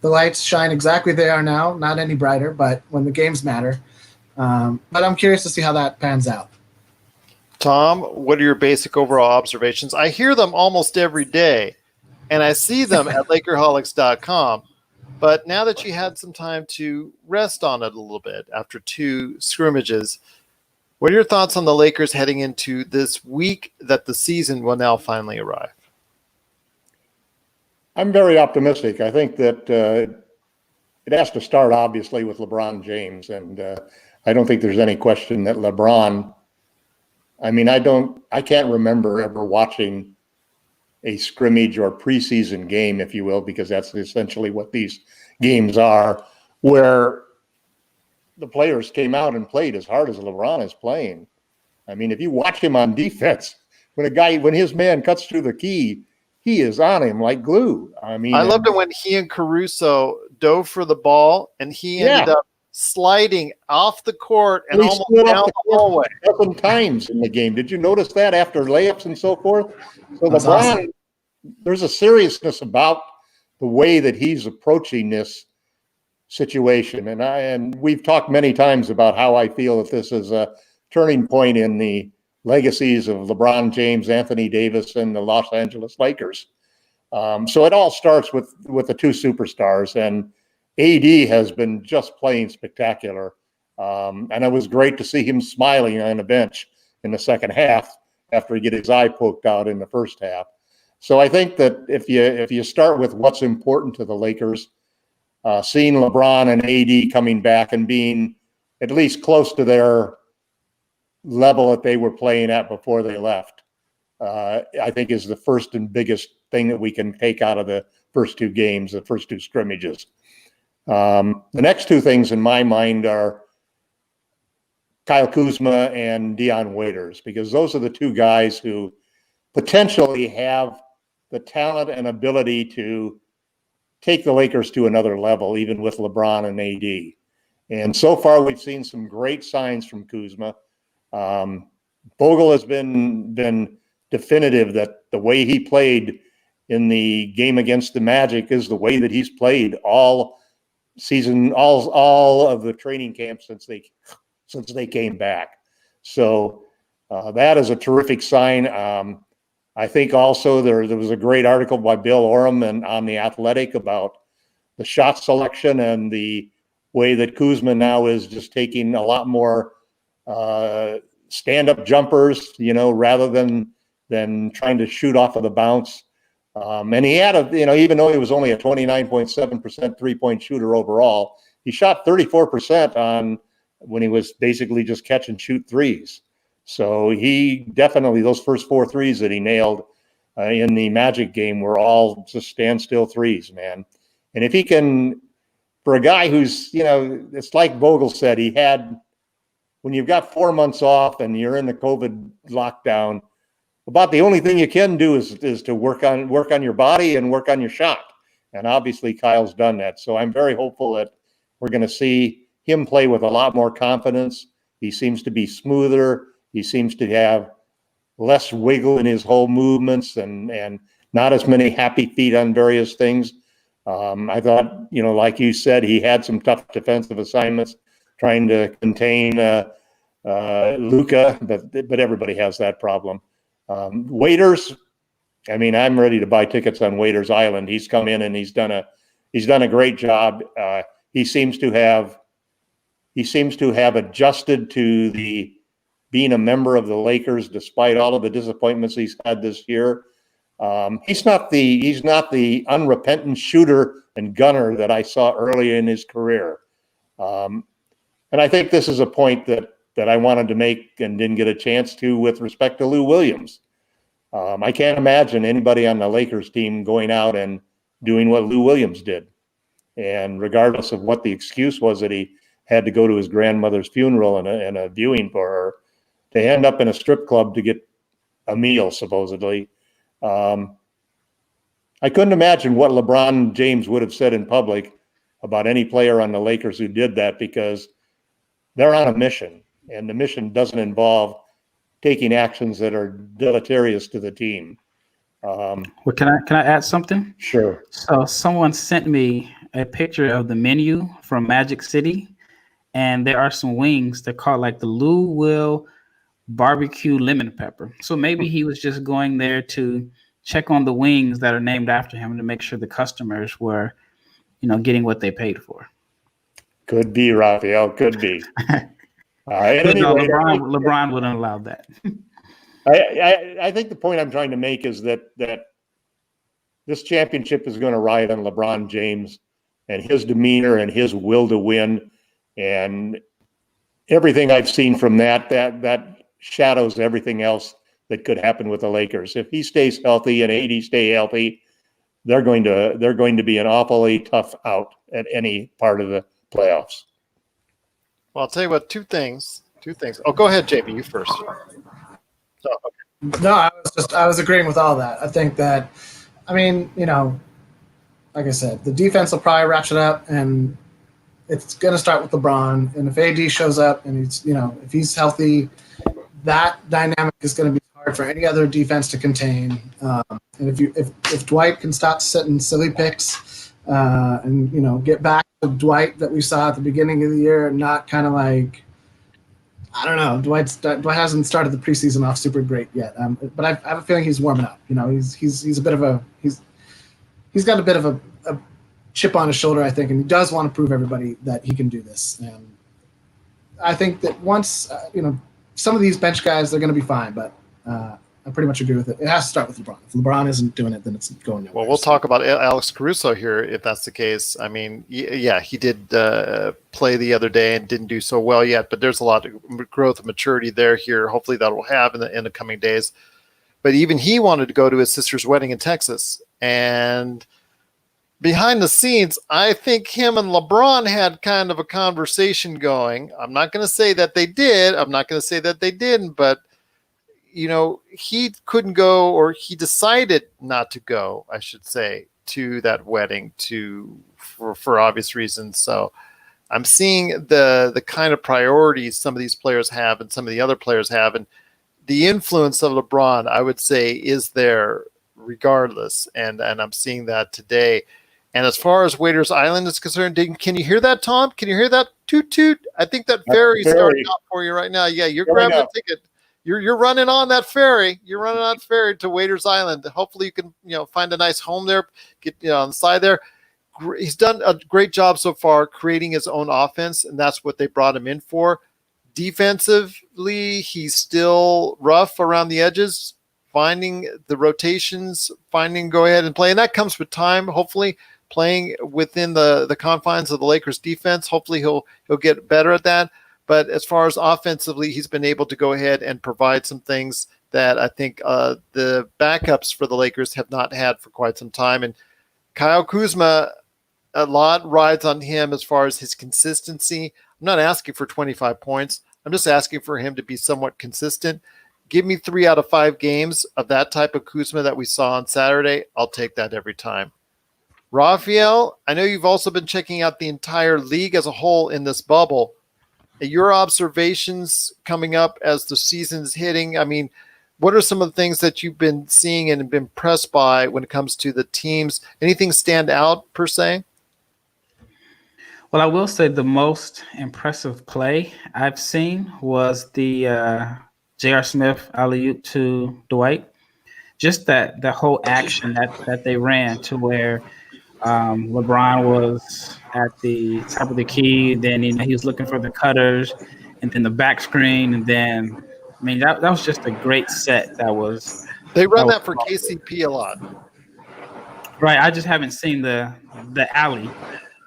the lights shine exactly they are now, not any brighter, but when the games matter. But I'm curious to see how that pans out. Tom, what are your basic overall observations? I hear them almost every day, and I see them at Lakerholics.com. But now that you had some time to rest on it a little bit after 2 scrimmages, what are your thoughts on the Lakers heading into this week that the season will now finally arrive? I'm very optimistic. I think that it has to start, obviously, with LeBron James. And I don't think there's any question that LeBron, I can't remember ever watching a scrimmage or preseason game, if you will, because that's essentially what these games are, where the players came out and played as hard as LeBron is playing. If you watch him on defense, when his man cuts through the key, he is on him like glue. I loved it when he and Caruso dove for the ball, and he ended up sliding off the court and almost down the hallway 7 times in the game. Did you notice that after layups and so forth? So LeBron, awesome. There's a seriousness about the way that he's approaching this situation. And we've talked many times about how I feel that this is a turning point in the legacies of LeBron James, Anthony Davis, and the Los Angeles Lakers. So it all starts with the 2 superstars, and AD has been just playing spectacular. And it was great to see him smiling on the bench in the second half after he get his eye poked out in the first half. So I think that if you start with what's important to the Lakers, seeing LeBron and AD coming back and being at least close to their level that they were playing at before they left, I think is the first and biggest thing that we can take out of the first 2 games, the first 2 scrimmages. The next 2 things in my mind are Kyle Kuzma and Dion Waiters, because those are the 2 guys who potentially have the talent and ability to take the Lakers to another level, even with LeBron and AD. And so far, we've seen some great signs from Kuzma. Vogel has been definitive that the way he played in the game against the Magic is the way that he's played all season, all of the training camps since they came back. So that is a terrific sign. I think also there was a great article by Bill Oram on The Athletic about the shot selection and the way that Kuzma now is just taking a lot more stand-up jumpers, rather than trying to shoot off of the bounce. And he had even though he was only a 29.7% three-point shooter overall, he shot 34% on when he was basically just catch and shoot threes. So he definitely, those first 4 threes that he nailed in the Magic game were all just standstill threes, man. And if he can, for a guy who's, it's like Vogel said, when you've got 4 months off and you're in the COVID lockdown, about the only thing you can do is to work on your body and work on your shot. And obviously Kyle's done that. So I'm very hopeful that we're going to see him play with a lot more confidence. He seems to be smoother. He seems to have less wiggle in his whole movements and not as many happy feet on various things. I thought, like you said, he had some tough defensive assignments trying to contain Luka, but everybody has that problem. Waiters, I'm ready to buy tickets on Waiters Island. He's come in and he's done a great job. He seems to have adjusted to being a member of the Lakers despite all of the disappointments he's had this year. He's not the unrepentant shooter and gunner that I saw early in his career. And I think this is a point that I wanted to make and didn't get a chance to with respect to Lou Williams. I can't imagine anybody on the Lakers team going out and doing what Lou Williams did. And regardless of what the excuse was that he had to go to his grandmother's funeral and a viewing for her, to end up in a strip club to get a meal, supposedly. I couldn't imagine what LeBron James would have said in public about any player on the Lakers who did that, because they're on a mission, and the mission doesn't involve taking actions that are deleterious to the team. Well, can I add something? Sure. So someone sent me a picture of the menu from Magic City, and there are some wings that called like the Lou Will barbecue lemon pepper. So maybe he was just going there to check on the wings that are named after him to make sure the customers were, getting what they paid for. Could be, Rafael. Could be. LeBron wouldn't allow that. I think the point I'm trying to make is that this championship is going to ride on LeBron James and his demeanor and his will to win, and everything I've seen from that shadows everything else that could happen with the Lakers. If he stays healthy and AD stay healthy, they're going to be an awfully tough out at any part of the playoffs. Well, I'll tell you what, two things. Oh, go ahead, JB, you first. So, okay. No, I was agreeing with all that. I think that, like I said, the defense will probably ratchet up, and it's going to start with LeBron. And if AD shows up and if he's healthy, that dynamic is going to be hard for any other defense to contain. And if Dwight can stop setting silly picks, and get back to Dwight that we saw at the beginning of the year, and not kind of like, I don't know, Dwight hasn't started the preseason off super great yet. But I have a feeling he's warming up. He's a bit of he's got a bit of a chip on his shoulder, I think, and he does want to prove everybody that he can do this. And I think that once some of these bench guys, they're going to be fine, but I pretty much agree with it. It has to start with LeBron. If LeBron isn't doing it, then it's going nowhere. Well, we'll talk about Alex Caruso here if that's the case. I mean, yeah, he did play the other day and didn't do so well yet, but there's a lot of growth and maturity there here. Hopefully that will have in the coming days. But even he wanted to go to his sister's wedding in Texas. And behind the scenes, I think him and LeBron had kind of a conversation going. I'm not going to say that they did. I'm not going to say that they didn't, but he couldn't go, or he decided not to go, I should say, to that wedding for obvious reasons. So I'm seeing the kind of priorities some of these players have and some of the other players have, and the influence of LeBron, I would say, is there regardless. And I'm seeing that today. And as far as Waiters Island is concerned, can you hear that, Tom? Can you hear that toot toot? I think that ferry's starting up for you right now. Yeah, you're grabbing a ticket. You're running on that ferry. You're running on ferry to Waiters Island. Hopefully you can find a nice home there. Get on the side there. He's done a great job so far creating his own offense, and that's what they brought him in for. Defensively, he's still rough around the edges, finding the rotations, go ahead and play, and that comes with time. Hopefully, playing within the confines of the Lakers defense. Hopefully he'll get better at that. But as far as offensively, he's been able to go ahead and provide some things that I think the backups for the Lakers have not had for quite some time. And Kyle Kuzma, a lot rides on him as far as his consistency. I'm not asking for 25 points. I'm just asking for him to be somewhat consistent. Give me 3 out of 5 games of that type of Kuzma that we saw on Saturday. I'll take that every time. Rafael, I know you've also been checking out the entire league as a whole in this bubble. Your observations coming up as the season's hitting, I mean, what are some of the things that you've been seeing and been impressed by when it comes to the teams? Anything stand out per se? Well, I will say the most impressive play I've seen was the J.R. Smith alley-oop to Dwight. Just that whole action that they ran to where LeBron was at the top of the key, then he was looking for the cutters, and then the back screen, and then that was just a great set. They run that for KCP a lot, right? I just haven't seen the alley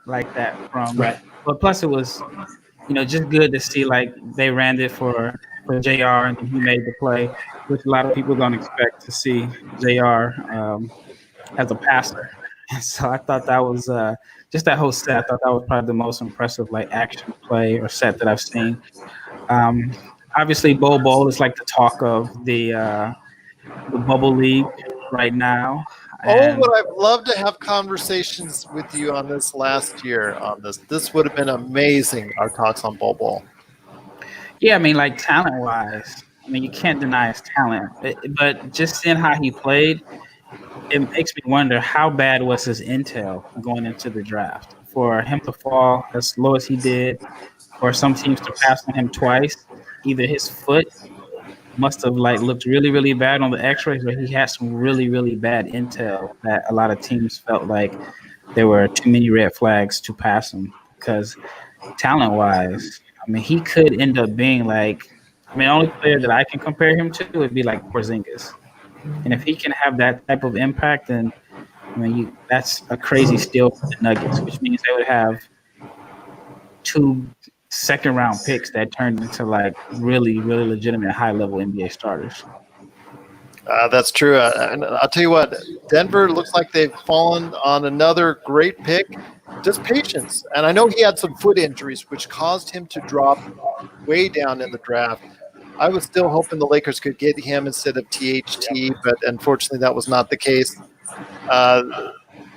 like that from. Right. But plus, it was just good to see like they ran it for for JR, and he made the play, which a lot of people don't expect to see JR as a passer. And so I thought that was just that whole set. I thought that was probably the most impressive like action play or set that I've seen. Um, Obviously, Bol Bol is like the talk of the bubble league right now. Oh, And would I've loved to have conversations with you on this last year on this. This would have been amazing, our talks on Bobo. yeah, I mean, like talent wise, I mean, you can't deny his talent, but just seeing how he played, it makes me wonder how bad was his intel going into the draft for him to fall as low as he did, for some teams to pass on him twice. Either his foot must have like looked really, really bad on the X-rays, or he had some really, really bad intel that a lot of teams felt like there were too many red flags to pass him. Because talent-wise, I mean, he could end up being like, I mean, the only player that I can compare him to would be like Porzingis. And if he can have that type of impact, then I mean, that's a crazy steal for the Nuggets, which means they would have 2 second-round picks that turned into like really, really legitimate high-level NBA starters. That's true. And I'll tell you what, Denver looks like they've fallen on another great pick. Just patience. And I know he had some foot injuries, which caused him to drop way down in the draft. I was still hoping the Lakers could get him instead of THT, but unfortunately that was not the case.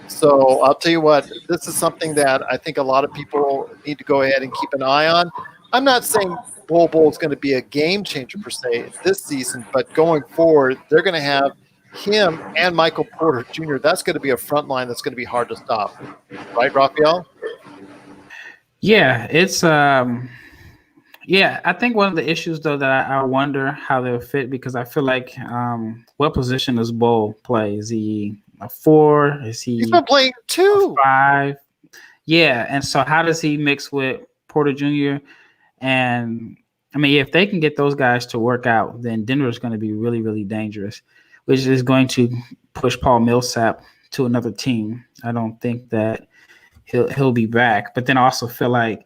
So I'll tell you what, this is something that I think a lot of people need to go ahead and keep an eye on. I'm not saying Bol Bol is going to be a game changer per se this season, but going forward, they're going to have him and Michael Porter Jr. That's going to be a front line that's going to be hard to stop. Right, Rafael? Yeah, it's yeah, I think one of the issues though that I wonder how they'll fit, because I feel like what position does Bol play? Is he a 4? Is he He's been playing 2. 5? Yeah, and so how does he mix with Porter Jr.? And I mean, if they can get those guys to work out, then Denver is going to be really, really dangerous, which is going to push Paul Millsap to another team. I don't think that he'll be back. But then I also feel like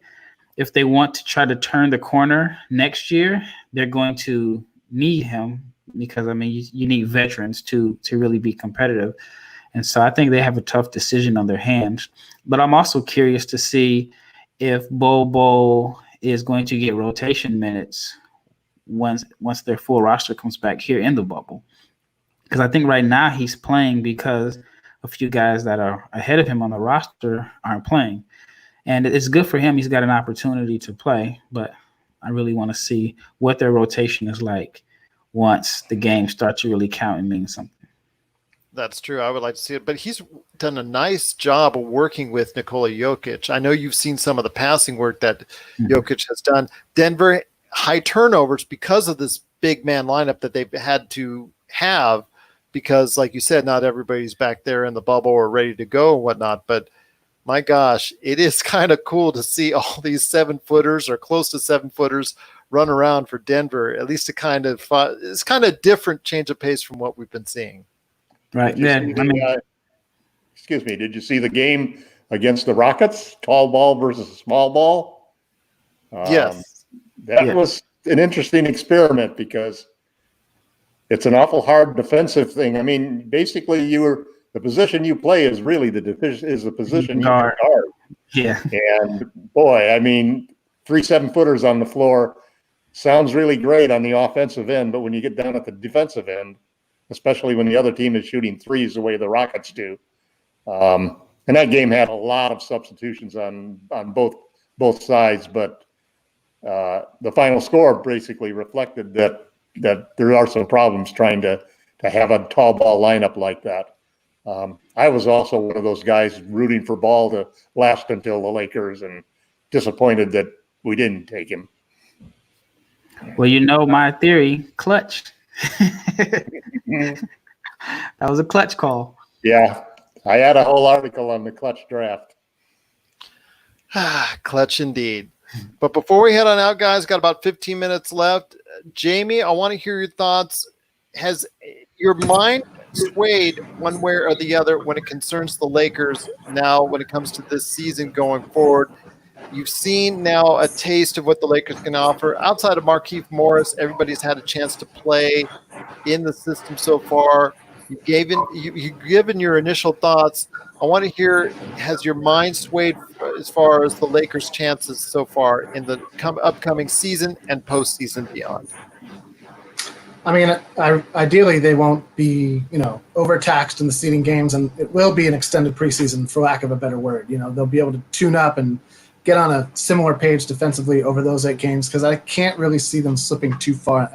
if they want to try to turn the corner next year, they're going to need him, because I mean, you need veterans to really be competitive. And so I think they have a tough decision on their hands. But I'm also curious to see if Bol Bol is going to get rotation minutes once their full roster comes back here in the bubble. Because I think right now he's playing because a few guys that are ahead of him on the roster aren't playing. And it's good for him. He's got an opportunity to play, but I really want to see what their rotation is like once the games start to really count and mean something. That's true. I would like to see it. But he's done a nice job of working with Nikola Jokic. I know you've seen some of the passing work that Jokic has done. Denver, high turnovers because of this big man lineup that they've had to have, because, like you said, not everybody's back there in the bubble or ready to go and whatnot. But my gosh, it is kind of cool to see all these 7-footers or close to 7-footers run around for Denver. At least it's kind of different change of pace from what we've been seeing. Right. Yeah. Excuse me. Did you see the game against the Rockets? Tall ball versus small ball? Yes. That was an interesting experiment, because it's an awful hard defensive thing. I mean, basically, the position you play is really the position you guard. Yeah. And boy, I mean, 3 7-footers on the floor sounds really great on the offensive end, but when you get down at the defensive end, especially when the other team is shooting threes the way the Rockets do. And that game had a lot of substitutions on both sides, but the final score basically reflected that there are some problems trying to have a tall ball lineup like that. I was also one of those guys rooting for Ball to last until the Lakers, and disappointed that we didn't take him. Well, you know my theory, clutch. That was a clutch call. Yeah, I had a whole article on the clutch draft. Clutch indeed. But before we head on out, guys, got about 15 minutes left. Jamie, I want to hear your thoughts. Has your mind swayed one way or the other when it concerns the Lakers now when it comes to this season going forward? You've seen now a taste of what the Lakers can offer. Outside of Markieff Morris, everybody's had a chance to play in the system so far. You've given your initial thoughts. I want to hear, has your mind swayed as far as the Lakers' chances so far in the upcoming season and postseason beyond? I mean, ideally they won't be, overtaxed in the seeding games, and it will be an extended preseason, for lack of a better word. They'll be able to tune up and get on a similar page defensively over those 8 games, because I can't really see them slipping too far.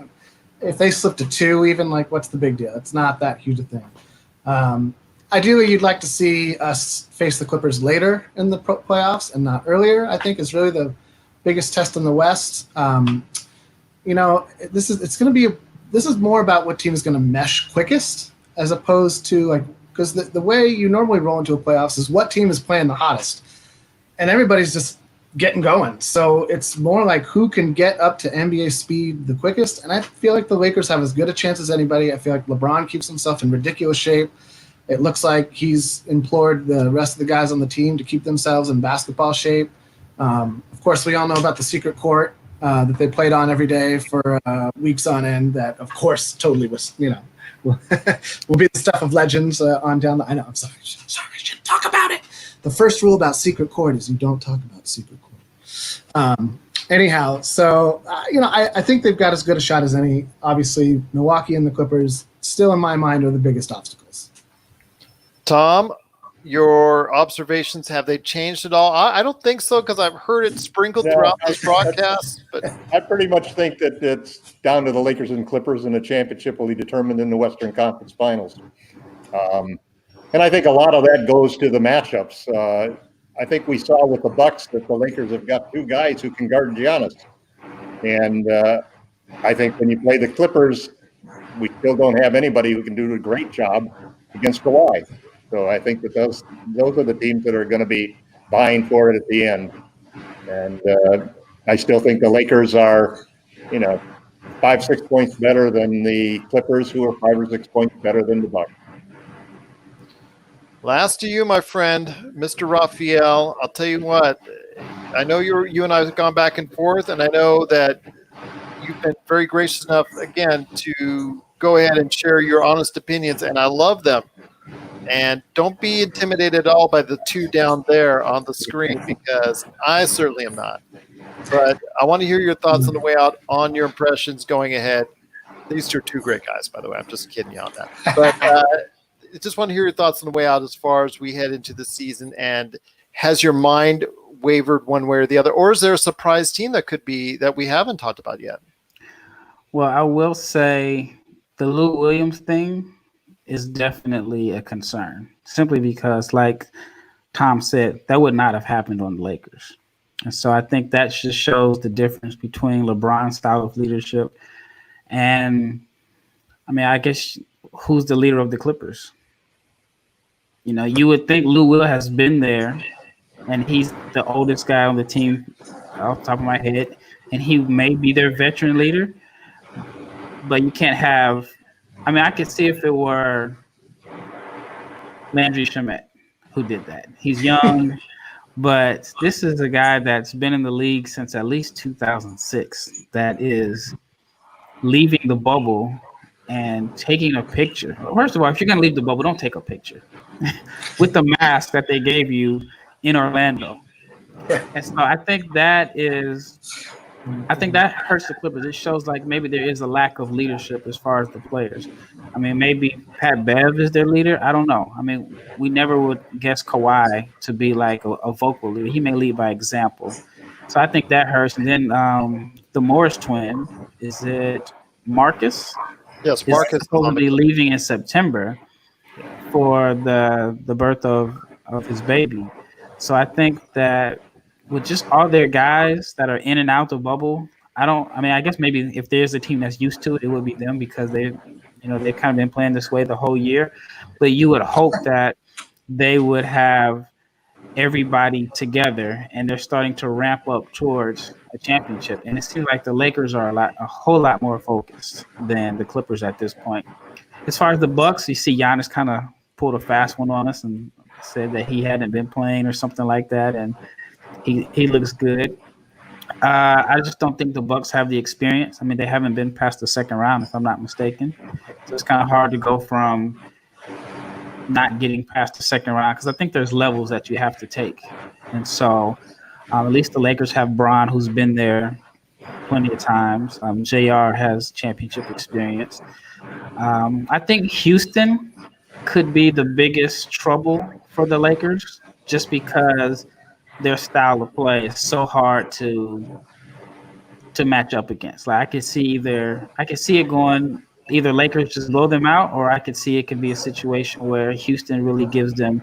If they slip to 2, even, what's the big deal? It's not that huge a thing. Ideally, you'd like to see us face the Clippers later in the playoffs and not earlier, I think, is really the biggest test in the West. This is more about what team is going to mesh quickest, as opposed to because the way you normally roll into a playoffs is what team is playing the hottest, and everybody's just getting going. So it's more like who can get up to NBA speed the quickest. And I feel like the Lakers have as good a chance as anybody. I feel like LeBron keeps himself in ridiculous shape. It looks like he's implored the rest of the guys on the team to keep themselves in basketball shape. Of course, we all know about the secret court that they played on every day for weeks on end. That, of course, totally was, will be the stuff of legends on down the. I know. I'm sorry. I shouldn't talk about it. The first rule about secret court is you don't talk about secret court. Anyhow, so I think they've got as good a shot as any. Obviously, Milwaukee and the Clippers, still in my mind, are the biggest obstacles. Tom, your observations, have they changed at all? I don't think so, because I've heard it sprinkled throughout this broadcast. But I pretty much think that it's down to the Lakers and Clippers, and the championship will be determined in the Western Conference Finals. And I think a lot of that goes to the matchups. I think we saw with the Bucks that the Lakers have got 2 guys who can guard Giannis. And I think when you play the Clippers, we still don't have anybody who can do a great job against Kawhi. So I think that those are the teams that are going to be vying for it at the end. And I still think the Lakers are, 5-6 points better than the Clippers, who are 5 or 6 points better than the Bucks. last to you, my friend, Mr. Rafael. I'll tell you what, I know you and I have gone back and forth, and I know that you've been very gracious enough, again, to go ahead and share your honest opinions, and I love them. And don't be intimidated at all by the 2 down there on the screen, because I certainly am not. But I want to hear your thoughts on the way out, on your impressions going ahead. These are 2 great guys, by the way. I'm just kidding you on that. But I just want to hear your thoughts on the way out as far as we head into the season. And has your mind wavered one way or the other? Or is there a surprise team that we haven't talked about yet? Well, I will say the Lou Williams thing is definitely a concern, simply because, like Tom said, that would not have happened on the Lakers. And so I think that just shows the difference between LeBron's style of leadership and, I guess, who's the leader of the Clippers? You would think Lou Will has been there, and he's the oldest guy on the team off the top of my head, and he may be their veteran leader, but you can't have – I could see if it were Landry Shamet who did that. He's young, but this is a guy that's been in the league since at least 2006 that is leaving the bubble and taking a picture. First of all, if you're going to leave the bubble, don't take a picture with the mask that they gave you in Orlando. And so I think that hurts the Clippers. It shows like maybe there is a lack of leadership as far as the players. Maybe Pat Bev is their leader. I don't know. We never would guess Kawhi to be like a vocal leader. He may lead by example. So I think that hurts. And then the Morris twin, is it Marcus? Yes, Marcus is supposed to be leaving in September for the birth of his baby. So I think that with just all their guys that are in and out the bubble, I guess maybe if there's a team that's used to it, it would be them, because they've kind of been playing this way the whole year. But you would hope that they would have everybody together, and they're starting to ramp up towards a championship. And it seems like the Lakers are a whole lot more focused than the Clippers at this point. As far as the Bucks, you see Giannis kind of pulled a fast one on us and said that he hadn't been playing or something like that. And He looks good. I just don't think the Bucks have the experience. I mean, they haven't been past the second round, if I'm not mistaken. So it's kind of hard to go from not getting past the second round because I think there's levels that you have to take. And so at least the Lakers have Bron, who's been there plenty of times. JR has championship experience. I think Houston could be the biggest trouble for the Lakers just because their style of play is so hard to match up against. Like I could see it going either Lakers just blow them out, or I could see it could be a situation where Houston really gives them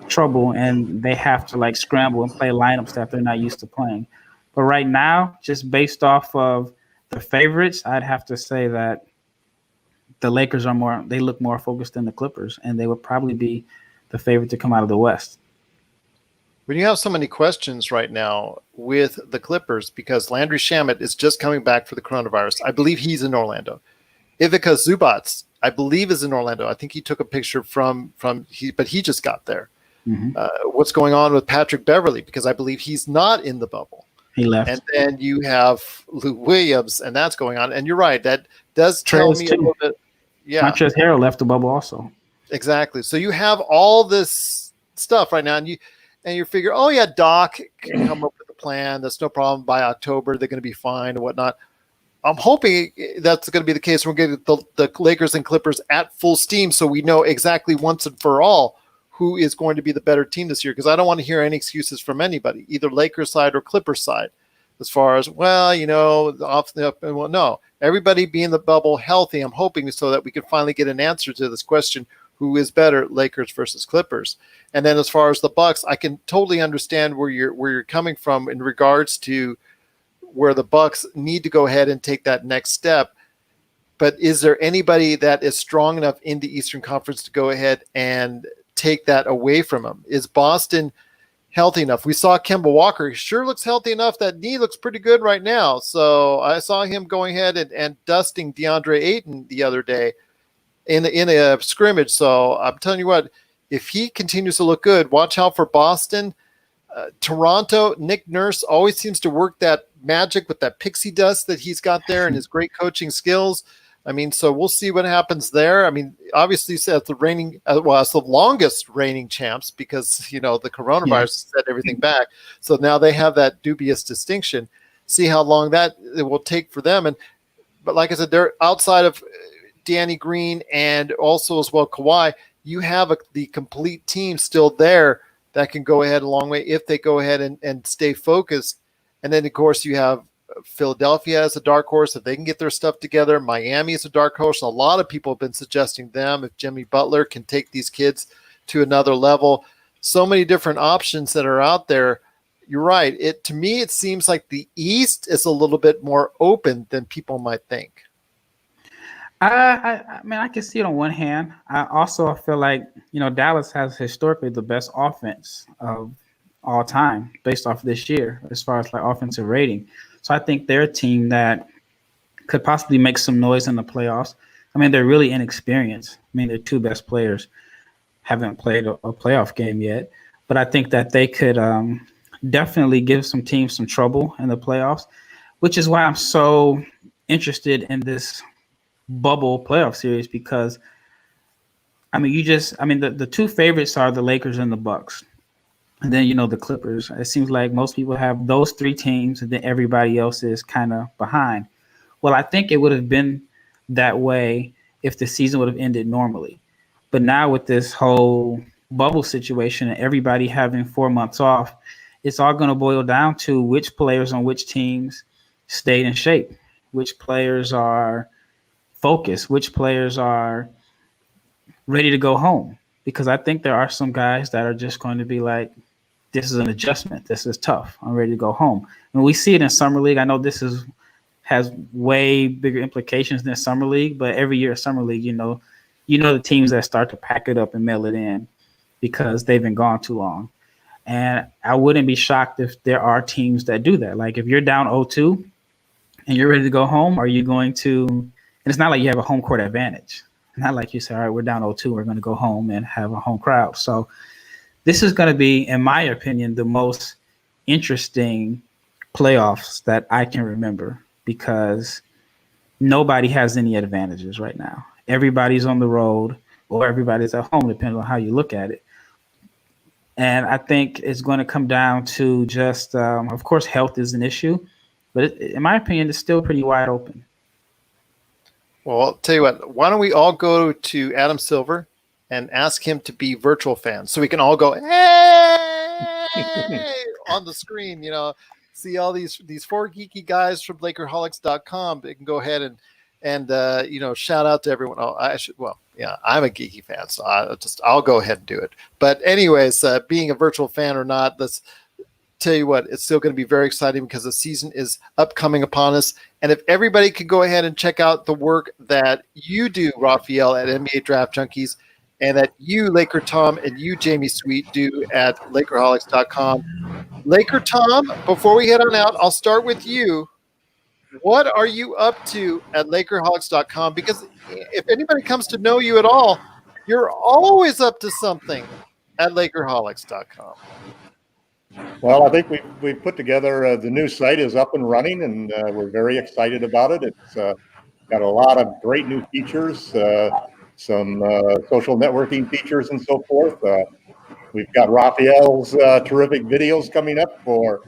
trouble and they have to like scramble and play lineups that they're not used to playing. But right now, just based off of the favorites, I'd have to say that the Lakers they look more focused than the Clippers, and they would probably be the favorite to come out of the West. When you have so many questions right now with the Clippers, because Landry Shamet is just coming back for the coronavirus. I believe he's in Orlando. Ivica Zubac, I believe, is in Orlando. I think he took a picture but he just got there. Mm-hmm. What's going on with Patrick Beverley? Because I believe he's not in the bubble. He left. And then you have Lou Williams, and that's going on. And you're right. That does tell me a little bit. Yeah. Montrezl Harrell left the bubble also. Exactly. So you have all this stuff right now, and you figure, oh yeah, Doc can come up with a plan. That's no problem. By October, they're going to be fine and whatnot. I'm hoping that's going to be the case. We're getting the Lakers and Clippers at full steam, so we know exactly once and for all who is going to be the better team this year. Because I don't want to hear any excuses from anybody, either Lakers side or Clippers side, as far as no, everybody be in the bubble healthy. I'm hoping so that we can finally get an answer to this question: who is better, Lakers versus Clippers? And then as far as the Bucks, I can totally understand where you're coming from in regards to where the Bucks need to go ahead and take that next step. But is there anybody that is strong enough in the Eastern Conference to go ahead and take that away from them? Is Boston healthy enough? We saw Kemba Walker. He sure looks healthy enough. That knee looks pretty good right now. So I saw him going ahead and dusting DeAndre Ayton the other day in a scrimmage. So I'm telling you what, if he continues to look good, watch out for Boston. Toronto, Nick Nurse always seems to work that magic with that pixie dust that he's got there and his great coaching skills. I mean, so we'll see what happens there. I mean, obviously, as the longest reigning champs, because the coronavirus set everything back. So now they have that dubious distinction. See how long that it will take for them. But like I said, they're outside of Danny Green and also as well Kawhi. You have the complete team still there that can go ahead a long way if they go ahead and stay focused. And then, of course, you have Philadelphia as a dark horse. If they can get their stuff together, Miami is a dark horse. A lot of people have been suggesting them if Jimmy Butler can take these kids to another level. So many different options that are out there. You're right. To me, it seems like the East is a little bit more open than people might think. I mean, I can see it on one hand. I also feel like, Dallas has historically the best offense of all time based off this year as far as like offensive rating. So I think they're a team that could possibly make some noise in the playoffs. I mean, they're really inexperienced. I mean, their two best players haven't played a playoff game yet. But I think that they could definitely give some teams some trouble in the playoffs, which is why I'm so interested in this bubble playoff series because, the two favorites are the Lakers and the Bucks. And then, the Clippers. It seems like most people have those three teams and then everybody else is kind of behind. Well, I think it would have been that way if the season would have ended normally. But now with this whole bubble situation and everybody having 4 months off, it's all going to boil down to which players on which teams stayed in shape, which players are focused, which players are ready to go home. Because I think there are some guys that are just going to be like, this is an adjustment. This is tough. I'm ready to go home. And we see it in Summer League. I know this has way bigger implications than Summer League, but every year at Summer League, the teams that start to pack it up and mail it in because they've been gone too long. And I wouldn't be shocked if there are teams that do that. Like if you're down 0-2 and you're ready to go home, are you going to – and it's not like you have a home court advantage. Not like you say, all right, we're down 0-2, we're going to go home and have a home crowd. So this is going to be, in my opinion, the most interesting playoffs that I can remember because nobody has any advantages right now. Everybody's on the road or everybody's at home, depending on how you look at it. And I think it's going to come down to just, of course, health is an issue, but in my opinion, it's still pretty wide open. Well, I'll tell you what, why don't we all go to Adam Silver and ask him to be virtual fans so we can all go, hey, on the screen, see all these four geeky guys from Lakerholics.com. They can go ahead and shout out to everyone. Oh, I'm a geeky fan, so I'll go ahead and do it. But anyways, being a virtual fan or not, let's tell you what, it's still going to be very exciting because the season is upcoming upon us. And if everybody could go ahead and check out the work that you do, Rafael, at NBA Draft Junkies, and that you, Laker Tom, and you, Jamie Sweet, do at Lakerholics.com. Laker Tom, before we head on out, I'll start with you. What are you up to at Lakerholics.com? Because if anybody comes to know you at all, you're always up to something at Lakerholics.com. Well, I think we've put together the new site is up and running, and we're very excited about it. It's got a lot of great new features, some social networking features and so forth. We've got Rafael's terrific videos coming up for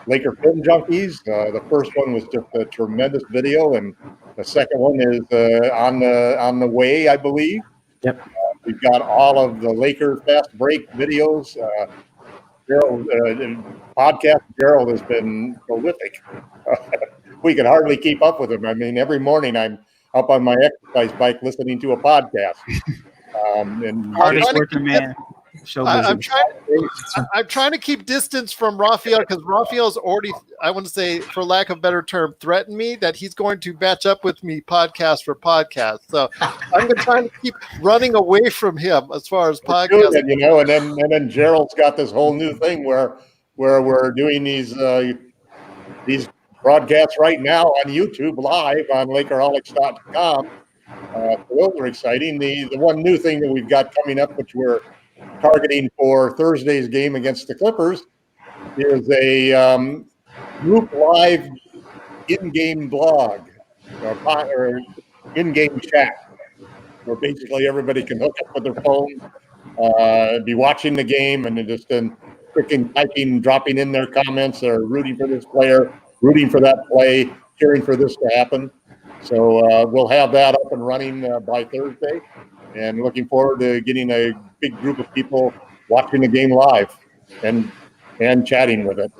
Laker Film Junkies. The first one was just a tremendous video, and the second one is on the way, I believe. Yep. We've got all of the Laker Fast Break videos. Gerald, podcast Gerald has been prolific. We can hardly keep up with him. I mean, every morning I'm up on my exercise bike listening to a podcast. Hardest working man. I'm trying to keep distance from Rafael because Rafael's already, I want to say, for lack of a better term, threatened me that he's going to match up with me podcast for podcast. So I'm going to try to keep running away from him as far as podcasts. And then Gerald's got this whole new thing where we're doing these broadcasts right now on YouTube live on Lakerholics.com. Those are exciting. The one new thing that we've got coming up, which we're targeting for Thursday's game against the Clippers, is a group live in-game blog or in-game chat where basically everybody can hook up with their phone, be watching the game, and just clicking, typing, dropping in their comments, or rooting for this player, rooting for that play, cheering for this to happen. So we'll have that up and running by Thursday, and looking forward to getting a big group of people watching the game live and chatting with it.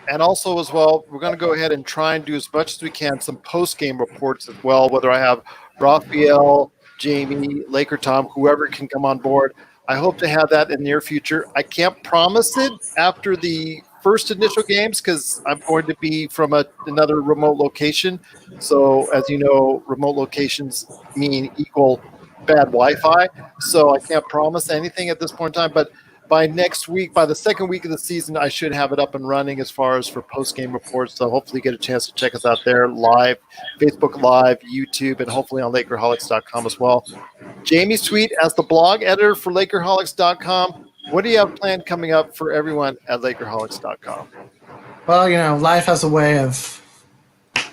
And also as well, we're going to go ahead and try and do as much as we can some post-game reports as well, whether I have Rafael, Jamie, Laker Tom, whoever can come on board. I hope to have that in the near future. I can't promise it after the first initial games because I'm going to be from another remote location. So as you know, remote locations mean equal bad Wi-Fi. So I can't promise anything at this point in time. But by next week, by the second week of the season, I should have it up and running as far as for post-game reports. So hopefully get a chance to check us out there live, Facebook Live, YouTube, and hopefully on Lakerholics.com as well. Jamie Sweet, as the blog editor for Lakerholics.com, what do you have planned coming up for everyone at Lakerholics.com? Well, life has a way of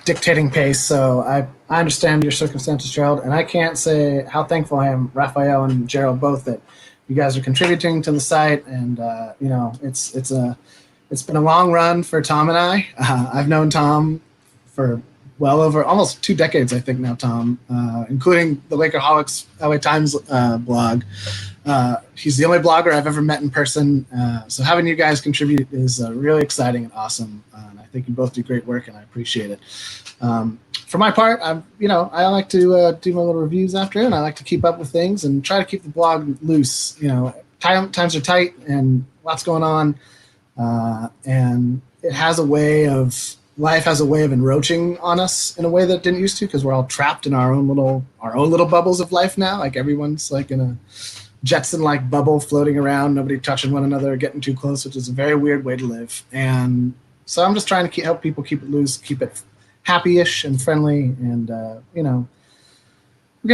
dictating pace, so I understand your circumstances, Gerald, and I can't say how thankful I am, Rafael and Gerald both, that you guys are contributing to the site, and it's been a long run for Tom and I. I've known Tom for well over almost 2 decades, I think now, Tom, including the Lakerholics LA Times blog. He's the only blogger I've ever met in person, so having you guys contribute is really exciting and awesome, and I think you both do great work, and I appreciate it. For my part, I like to do my little reviews after it, and I like to keep up with things and try to keep the blog loose. Times are tight and lots going on, and life has a way of encroaching on us in a way that it didn't used to, because we're all trapped in our own little bubbles of life now. Like everyone's like in a Jetson-like bubble floating around, nobody touching one another, getting too close, which is a very weird way to live. And so I'm just trying to help people keep it loose, keep it happy-ish and friendly, and we're going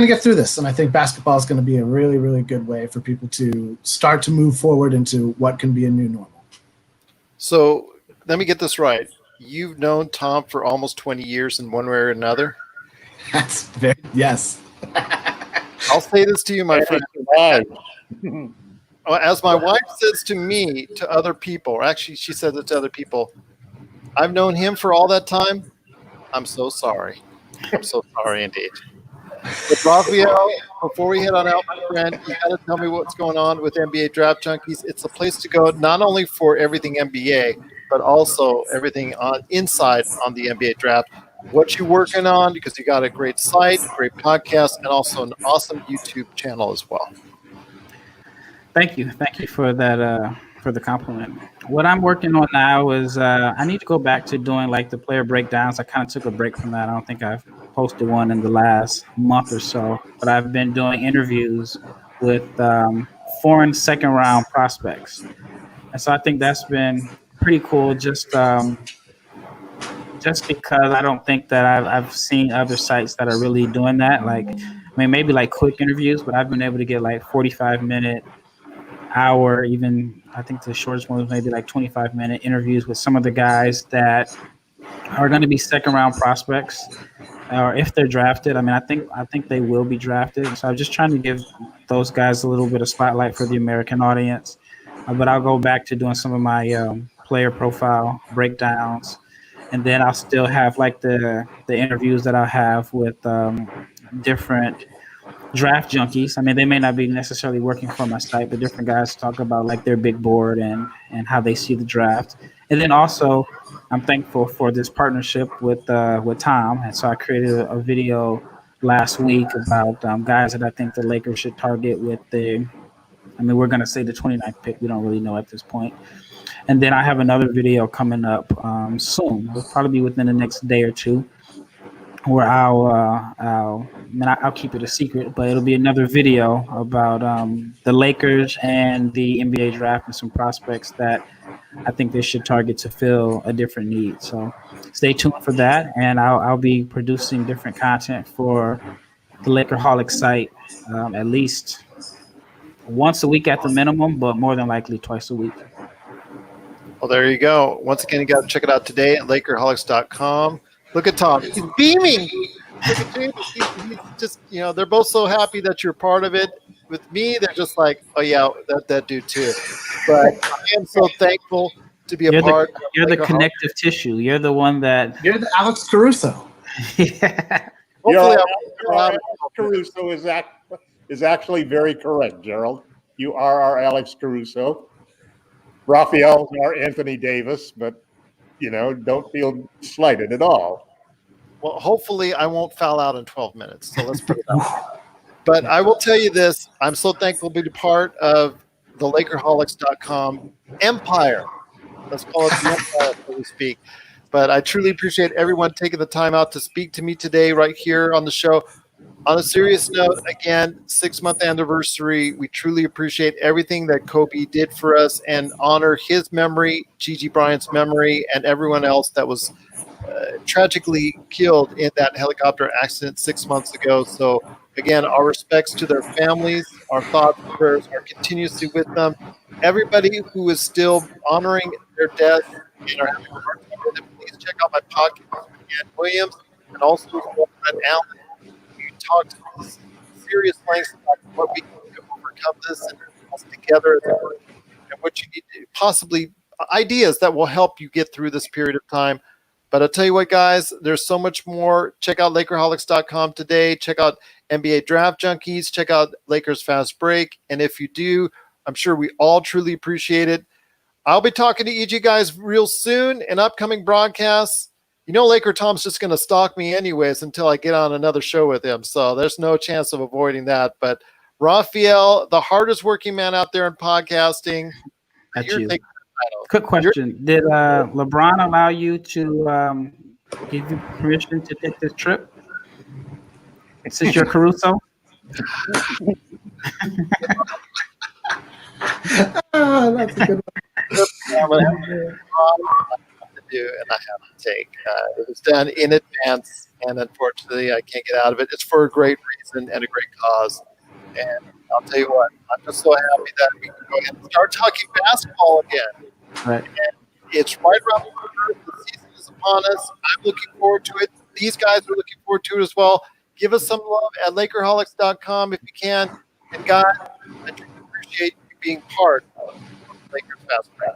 to get through this. And I think basketball is going to be a really, really good way for people to start to move forward into what can be a new normal. So let me get this right. You've known Tom for almost 20 years in one way or another. That's very yes. I'll say this to you, my friend. Right. As my wife says to me, to other people, or actually she says it to other people, I've known him for all that time. I'm so sorry. I'm so sorry indeed. But Rafael, before we head on out, my friend, you got to tell me what's going on with NBA Draft Junkies. It's a place to go not only for everything NBA, but also everything on inside on the NBA Draft. What you working on, because you got a great site, great podcast, and also an awesome YouTube channel as well. Thank you for that for the compliment. What I'm working on now is I need to go back to doing like the player breakdowns. I kind of took a break from that. I don't think I've posted one in the last month or so, but I've been doing interviews with foreign second round prospects, and so I think that's been pretty cool. Just because I don't think that I've seen other sites that are really doing that. Like, I mean, maybe like quick interviews, but I've been able to get like 45-minute, hour, even I think the shortest one was maybe like 25-minute interviews with some of the guys that are going to be second round prospects, or if they're drafted. I mean, I think they will be drafted. So I'm just trying to give those guys a little bit of spotlight for the American audience. But I'll go back to doing some of my player profile breakdowns, and then I'll still have like the interviews that I'll have with different draft junkies. I mean, they may not be necessarily working for my site, but different guys talk about like their big board and how they see the draft. And then also, I'm thankful for this partnership with Tom, and so I created a video last week about guys that I think the Lakers should target with we're going to say the 29th pick. We don't really know at this point. And then I have another video coming up soon. It'll probably be within the next day or two, where I'll keep it a secret, but it'll be another video about the Lakers and the NBA draft and some prospects that I think they should target to fill a different need. So stay tuned for that, and I'll be producing different content for the Lakerholic site at least once a week at the minimum, but more than likely twice a week. Well, there you go. Once again, you got to check it out today at Lakerholics.com. Look at Tom. He's beaming. Look at James. He's just, they're both so happy that you're part of it. With me, they're just like, oh, yeah, that dude too. But I am so thankful to be a part of You're the connective tissue. You're the one that... You're the Alex Caruso. Yeah. Hopefully, Alex Caruso is actually very correct, Gerald. You are our Alex Caruso. Rafael's our Anthony Davis, but, don't feel slighted at all. Well, hopefully I won't foul out in 12 minutes. So let's put it that way. But I will tell you this. I'm so thankful to be part of the Lakerholics.com empire. Let's call it the empire, so to speak. But I truly appreciate everyone taking the time out to speak to me today right here on the show. On a serious note, again, 6-month anniversary. We truly appreciate everything that Kobe did for us and honor his memory, Gigi Bryant's memory, and everyone else that was tragically killed in that helicopter accident 6 months ago. So, again, our respects to their families, our thoughts and prayers are continuously with them. Everybody who is still honoring their death and are having a hard time with it, please check out my podcast with Ann Williams and also Brett Allen. We talked serious lengths about what we can do to overcome this and us together as a group, and what you need to possibly ideas that will help you get through this period of time. But I'll tell you what, guys, there's so much more. Check out Lakerholics.com today. Check out NBA Draft Junkies. Check out Lakers Fast Break. And if you do, I'm sure we all truly appreciate it. I'll be talking to you guys real soon in upcoming broadcasts. Laker Tom's just going to stalk me anyways until I get on another show with him. So there's no chance of avoiding that. But Rafael, the hardest working man out there in podcasting. That's you. Quick question. Did LeBron allow you to give you permission to take this trip? Since you're Caruso? That's a good one. And I have to take. It was done in advance, and unfortunately, I can't get out of it. It's for a great reason and a great cause. And I'll tell you what, I'm just so happy that we can go ahead and start talking basketball again. Right. And It's right around the corner. The season is upon us. I'm looking forward to it. These guys are looking forward to it as well. Give us some love at Lakerholics.com if you can. And God, I truly appreciate you being part of Lakers Fast Break.